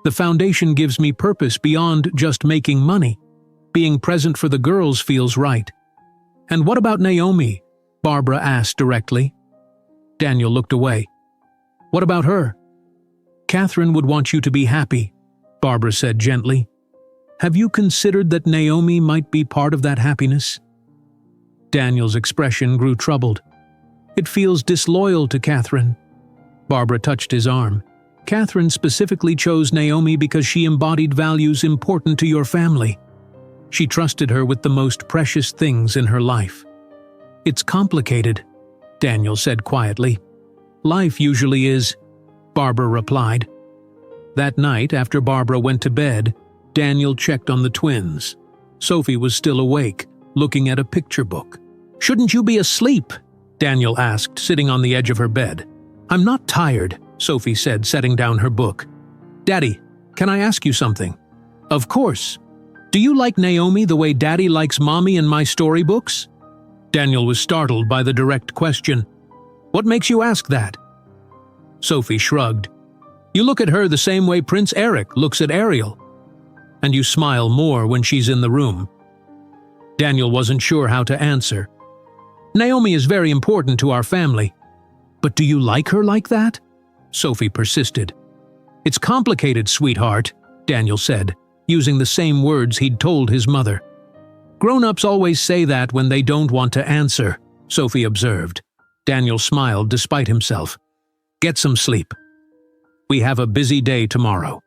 The foundation gives me purpose beyond just making money. Being present for the girls feels right. And what about Naomi? Barbara asked directly. Daniel looked away. What about her? Catherine would want you to be happy, Barbara said gently. Have you considered that Naomi might be part of that happiness? Daniel's expression grew troubled. It feels disloyal to Catherine. Barbara touched his arm. Catherine specifically chose Naomi because she embodied values important to your family. She trusted her with the most precious things in her life. It's complicated, Daniel said quietly. Life usually is, Barbara replied. That night, after Barbara went to bed, Daniel checked on the twins. Sophie was still awake, looking at a picture book. Shouldn't you be asleep? Daniel asked, sitting on the edge of her bed. I'm not tired, Sophie said, setting down her book. Daddy, can I ask you something? Of course. Do you like Naomi the way Daddy likes Mommy in my storybooks? Daniel was startled by the direct question. What makes you ask that? Sophie shrugged. You look at her the same way Prince Eric looks at Ariel. And you smile more when she's in the room. Daniel wasn't sure how to answer. Naomi is very important to our family. But do you like her like that? Sophie persisted. It's complicated, sweetheart, Daniel said, using the same words he'd told his mother. Grown-ups always say that when they don't want to answer, Sophie observed. Daniel smiled despite himself. Get some sleep. We have a busy day tomorrow.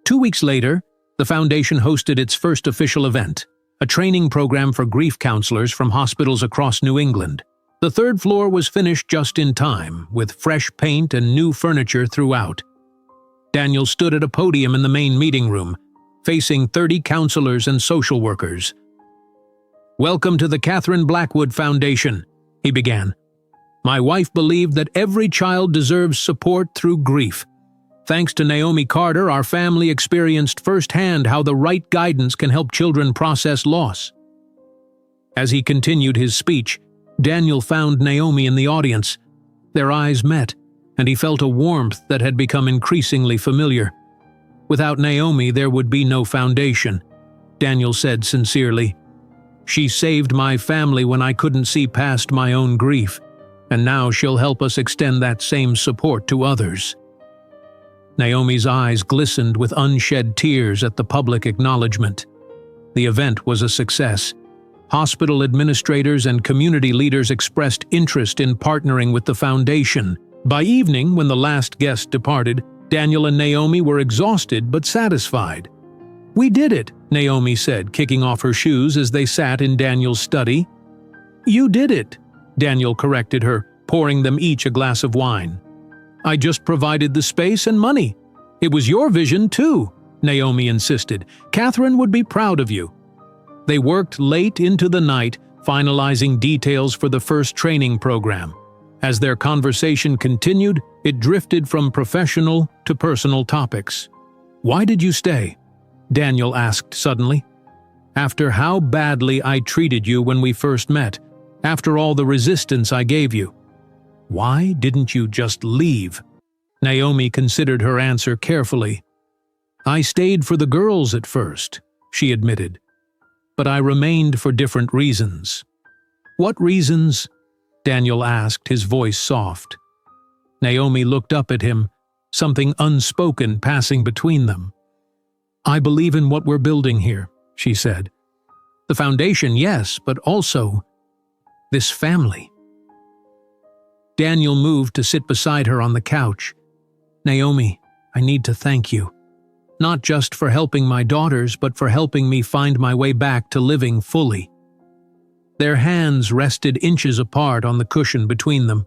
2 weeks later, the foundation hosted its first official event, a training program for grief counselors from hospitals across New England. The third floor was finished just in time, with fresh paint and new furniture throughout. Daniel stood at a podium in the main meeting room, facing 30 counselors and social workers. "Welcome to the Catherine Blackwood Foundation," he began. "My wife believed that every child deserves support through grief. Thanks to Naomi Carter, our family experienced firsthand how the right guidance can help children process loss." As he continued his speech, Daniel found Naomi in the audience. Their eyes met, and he felt a warmth that had become increasingly familiar. "Without Naomi, there would be no foundation," Daniel said sincerely. "She saved my family when I couldn't see past my own grief, and now she'll help us extend that same support to others." Naomi's eyes glistened with unshed tears at the public acknowledgement. The event was a success. Hospital administrators and community leaders expressed interest in partnering with the foundation. By evening, when the last guest departed, Daniel and Naomi were exhausted but satisfied. "We did it," Naomi said, kicking off her shoes as they sat in Daniel's study. "You did it," Daniel corrected her, pouring them each a glass of wine. "I just provided the space and money. It was your vision, too," Naomi insisted. "Catherine would be proud of you." They worked late into the night, finalizing details for the first training program. As their conversation continued, it drifted from professional to personal topics. "Why did you stay?" Daniel asked suddenly. "After how badly I treated you when we first met, after all the resistance I gave you. Why didn't you just leave?" Naomi considered her answer carefully. "I stayed for the girls at first," she admitted. "But I remained for different reasons." "What reasons?" Daniel asked, his voice soft. Naomi looked up at him, something unspoken passing between them. "I believe in what we're building here," she said. "The foundation, yes, but also this family." Daniel moved to sit beside her on the couch. "Naomi, I need to thank you. Not just for helping my daughters, but for helping me find my way back to living fully." Their hands rested inches apart on the cushion between them.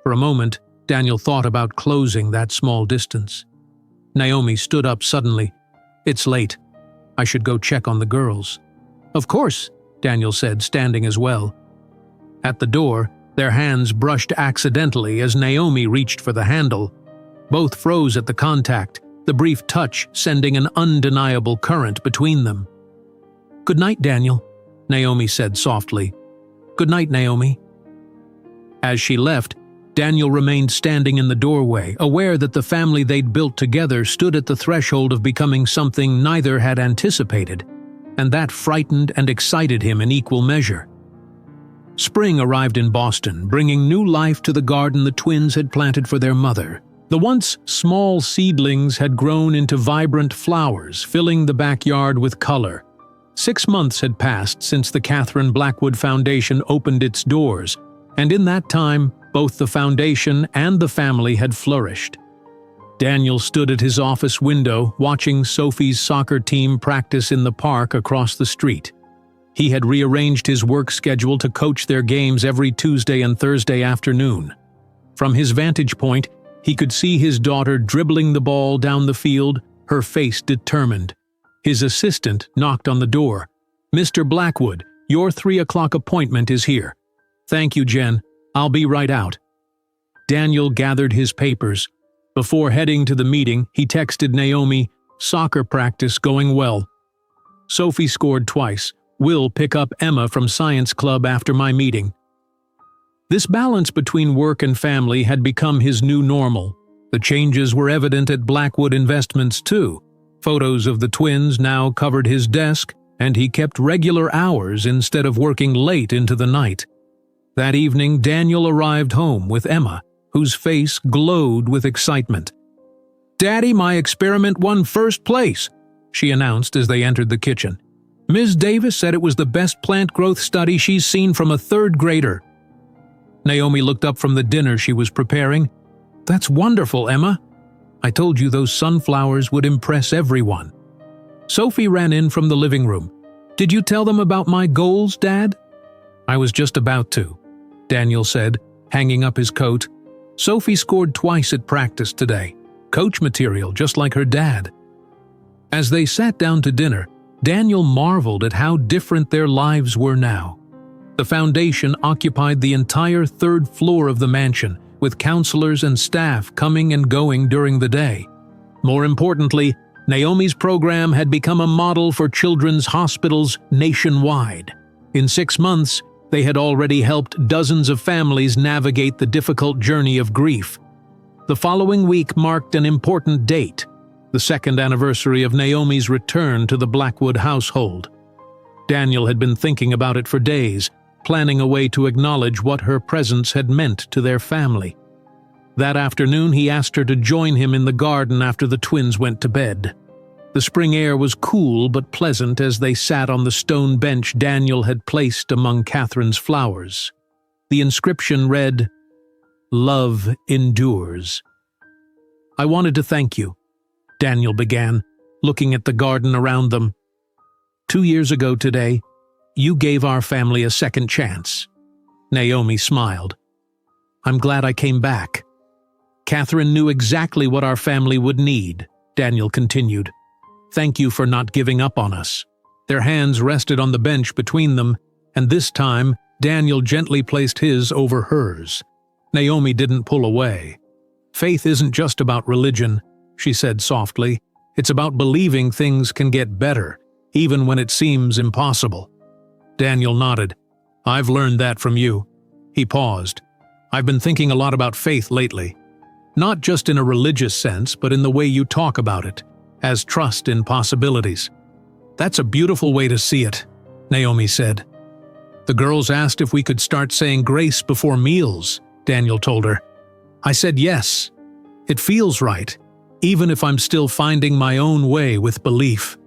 For a moment, Daniel thought about closing that small distance. Naomi stood up suddenly. "It's late. I should go check on the girls." "Of course," Daniel said, standing as well. At the door, their hands brushed accidentally as Naomi reached for the handle. Both froze at the contact, the brief touch sending an undeniable current between them. "Good night, Daniel," Naomi said softly. "Good night, Naomi." As she left, Daniel remained standing in the doorway, aware that the family they'd built together stood at the threshold of becoming something neither had anticipated, and that frightened and excited him in equal measure. Spring arrived in Boston, bringing new life to the garden the twins had planted for their mother. The once small seedlings had grown into vibrant flowers, filling the backyard with color. 6 months had passed since the Catherine Blackwood Foundation opened its doors, and in that time, both the foundation and the family had flourished. Daniel stood at his office window, watching Sophie's soccer team practice in the park across the street. He had rearranged his work schedule to coach their games every Tuesday and Thursday afternoon. From his vantage point, he could see his daughter dribbling the ball down the field, her face determined. His assistant knocked on the door. "Mr. Blackwood, your 3 o'clock appointment is here." "Thank you, Jen. I'll be right out." Daniel gathered his papers. Before heading to the meeting, he texted Naomi, "Soccer practice going well. Sophie scored twice. We'll pick up Emma from science club after my meeting." This balance between work and family had become his new normal. The changes were evident at Blackwood Investments too. Photos of the twins now covered his desk, and he kept regular hours instead of working late into the night. That evening, Daniel arrived home with Emma, whose face glowed with excitement. "Daddy, my experiment won first place," she announced as they entered the kitchen. "Ms. Davis said it was the best plant growth study she's seen from a 3rd grader." Naomi looked up from the dinner she was preparing. "That's wonderful, Emma. I told you those sunflowers would impress everyone." Sophie ran in from the living room. "Did you tell them about my goals, Dad?" "I was just about to," Daniel said, hanging up his coat. "Sophie scored twice at practice today. Coach material, just like her dad." As they sat down to dinner, Daniel marveled at how different their lives were now. The foundation occupied the entire third floor of the mansion, with counselors and staff coming and going during the day. More importantly, Naomi's program had become a model for children's hospitals nationwide. In 6 months, they had already helped dozens of families navigate the difficult journey of grief. The following week marked an important date, the second anniversary of Naomi's return to the Blackwood household. Daniel had been thinking about it for days, planning a way to acknowledge what her presence had meant to their family. That afternoon, he asked her to join him in the garden after the twins went to bed. The spring air was cool but pleasant as they sat on the stone bench Daniel had placed among Catherine's flowers. The inscription read, "Love endures." "I wanted to thank you," Daniel began, looking at the garden around them. "2 years ago today, you gave our family a second chance." Naomi smiled. "I'm glad I came back. Catherine knew exactly what our family would need," Daniel continued. "Thank you for not giving up on us." Their hands rested on the bench between them, and this time Daniel gently placed his over hers. Naomi didn't pull away. "Faith isn't just about religion," she said softly. "It's about believing things can get better, even when it seems impossible." Daniel nodded. "I've learned that from you." He paused. "I've been thinking a lot about faith lately. Not just in a religious sense, but in the way you talk about it, as trust in possibilities." "That's a beautiful way to see it," Naomi said. "The girls asked if we could start saying grace before meals," Daniel told her. "I said yes. It feels right, even if I'm still finding my own way with belief."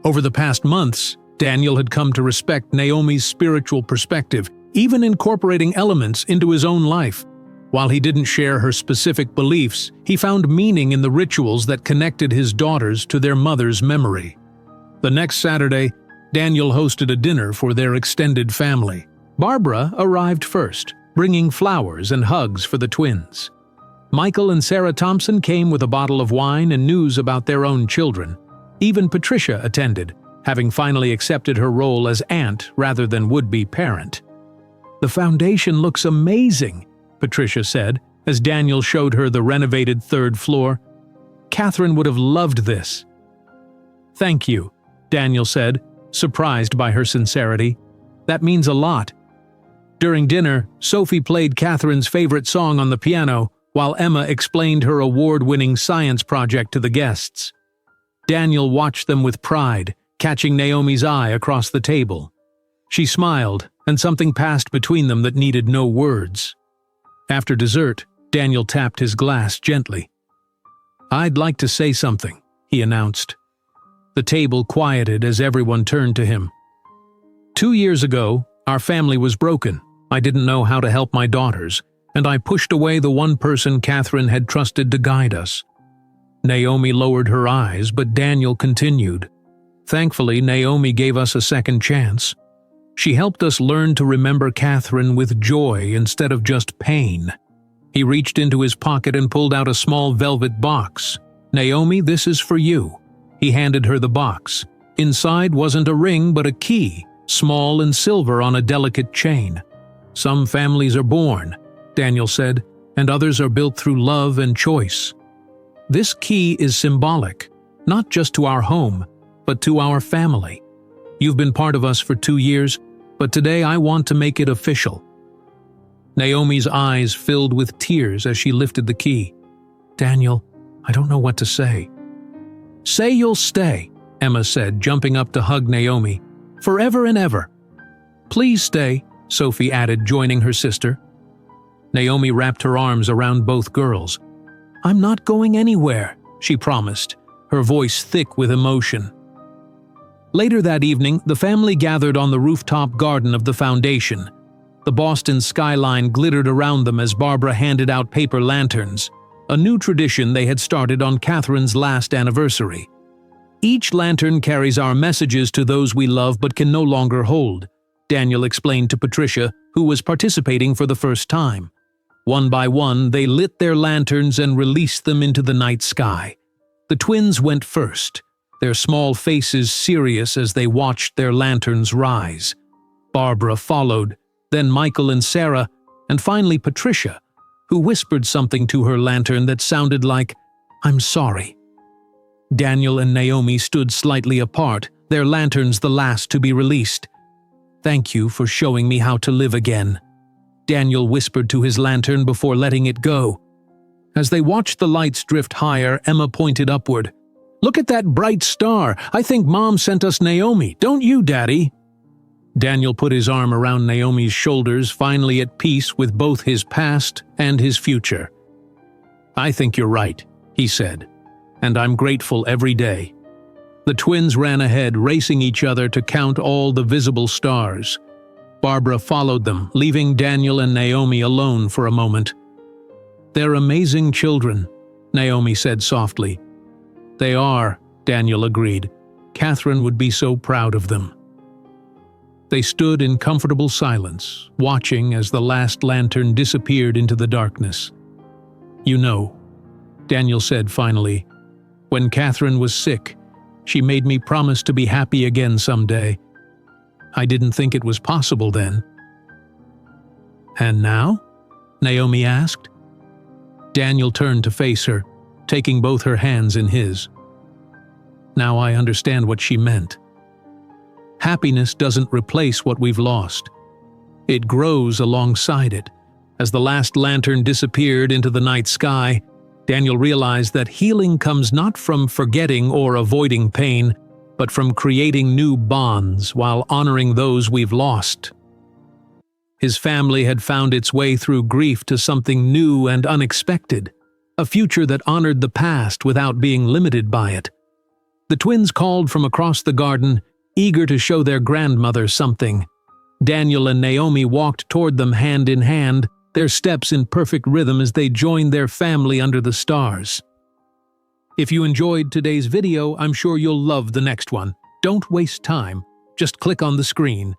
Over the past months, Daniel had come to respect Naomi's spiritual perspective, even incorporating elements into his own life. While he didn't share her specific beliefs, he found meaning in the rituals that connected his daughters to their mother's memory. The next Saturday, Daniel hosted a dinner for their extended family. Barbara arrived first, bringing flowers and hugs for the twins. Michael and Sarah Thompson came with a bottle of wine and news about their own children. Even Patricia attended, having finally accepted her role as aunt rather than would-be parent. "The foundation looks amazing," Patricia said, as Daniel showed her the renovated third floor. "Catherine would have loved this." "Thank you," Daniel said, surprised by her sincerity. "That means a lot." During dinner, Sophie played Catherine's favorite song on the piano, while Emma explained her award-winning science project to the guests. Daniel watched them with pride, catching Naomi's eye across the table. She smiled, and something passed between them that needed no words. After dessert, Daniel tapped his glass gently. "I'd like to say something," he announced. The table quieted as everyone turned to him. "2 years ago, our family was broken. I didn't know how to help my daughters, and I pushed away the one person Catherine had trusted to guide us." Naomi lowered her eyes, but Daniel continued. "Thankfully, Naomi gave us a second chance. She helped us learn to remember Catherine with joy instead of just pain." He reached into his pocket and pulled out a small velvet box. "Naomi, this is for you." He handed her the box. Inside wasn't a ring but a key, small and silver on a delicate chain. "Some families are born," Daniel said, "and others are built through love and choice. This key is symbolic, not just to our home, but to our family. You've been part of us for 2 years, but today I want to make it official." Naomi's eyes filled with tears as she lifted the key. "Daniel, I don't know what to say." "Say you'll stay," Emma said, jumping up to hug Naomi. "Forever and ever." "Please stay," Sophie added, joining her sister. Naomi wrapped her arms around both girls. "I'm not going anywhere," she promised, her voice thick with emotion. Later that evening, the family gathered on the rooftop garden of the foundation. The Boston skyline glittered around them as Barbara handed out paper lanterns, a new tradition they had started on Catherine's last anniversary. Each lantern carries our messages to those we love but can no longer hold, Daniel explained to Patricia, who was participating for the first time. One by one, they lit their lanterns and released them into the night sky. The twins went first, their small faces serious as they watched their lanterns rise. Barbara followed, then Michael and Sarah, and finally Patricia, who whispered something to her lantern that sounded like, "I'm sorry." Daniel and Naomi stood slightly apart, their lanterns the last to be released. "Thank you for showing me how to live again," Daniel whispered to his lantern before letting it go. As they watched the lights drift higher, Emma pointed upward. "Look at that bright star. I think Mom sent us Naomi, don't you, Daddy?" Daniel put his arm around Naomi's shoulders, finally at peace with both his past and his future. "I think you're right," he said, "and I'm grateful every day." The twins ran ahead, racing each other to count all the visible stars. Barbara followed them, leaving Daniel and Naomi alone for a moment. "They're amazing children," Naomi said softly. "They are," Daniel agreed. "Catherine would be so proud of them." They stood in comfortable silence, watching as the last lantern disappeared into the darkness. "You know," Daniel said finally, "when Catherine was sick, she made me promise to be happy again someday. I didn't think it was possible then." "And now?" Naomi asked. Daniel turned to face her, taking both her hands in his. "Now I understand what she meant. Happiness doesn't replace what we've lost. It grows alongside it." As the last lantern disappeared into the night sky, Daniel realized that healing comes not from forgetting or avoiding pain, but from creating new bonds while honoring those we've lost. His family had found its way through grief to something new and unexpected, a future that honored the past without being limited by it. The twins called from across the garden, eager to show their grandmother something. Daniel and Naomi walked toward them hand in hand, their steps in perfect rhythm as they joined their family under the stars. If you enjoyed today's video, I'm sure you'll love the next one. Don't waste time. Just click on the screen.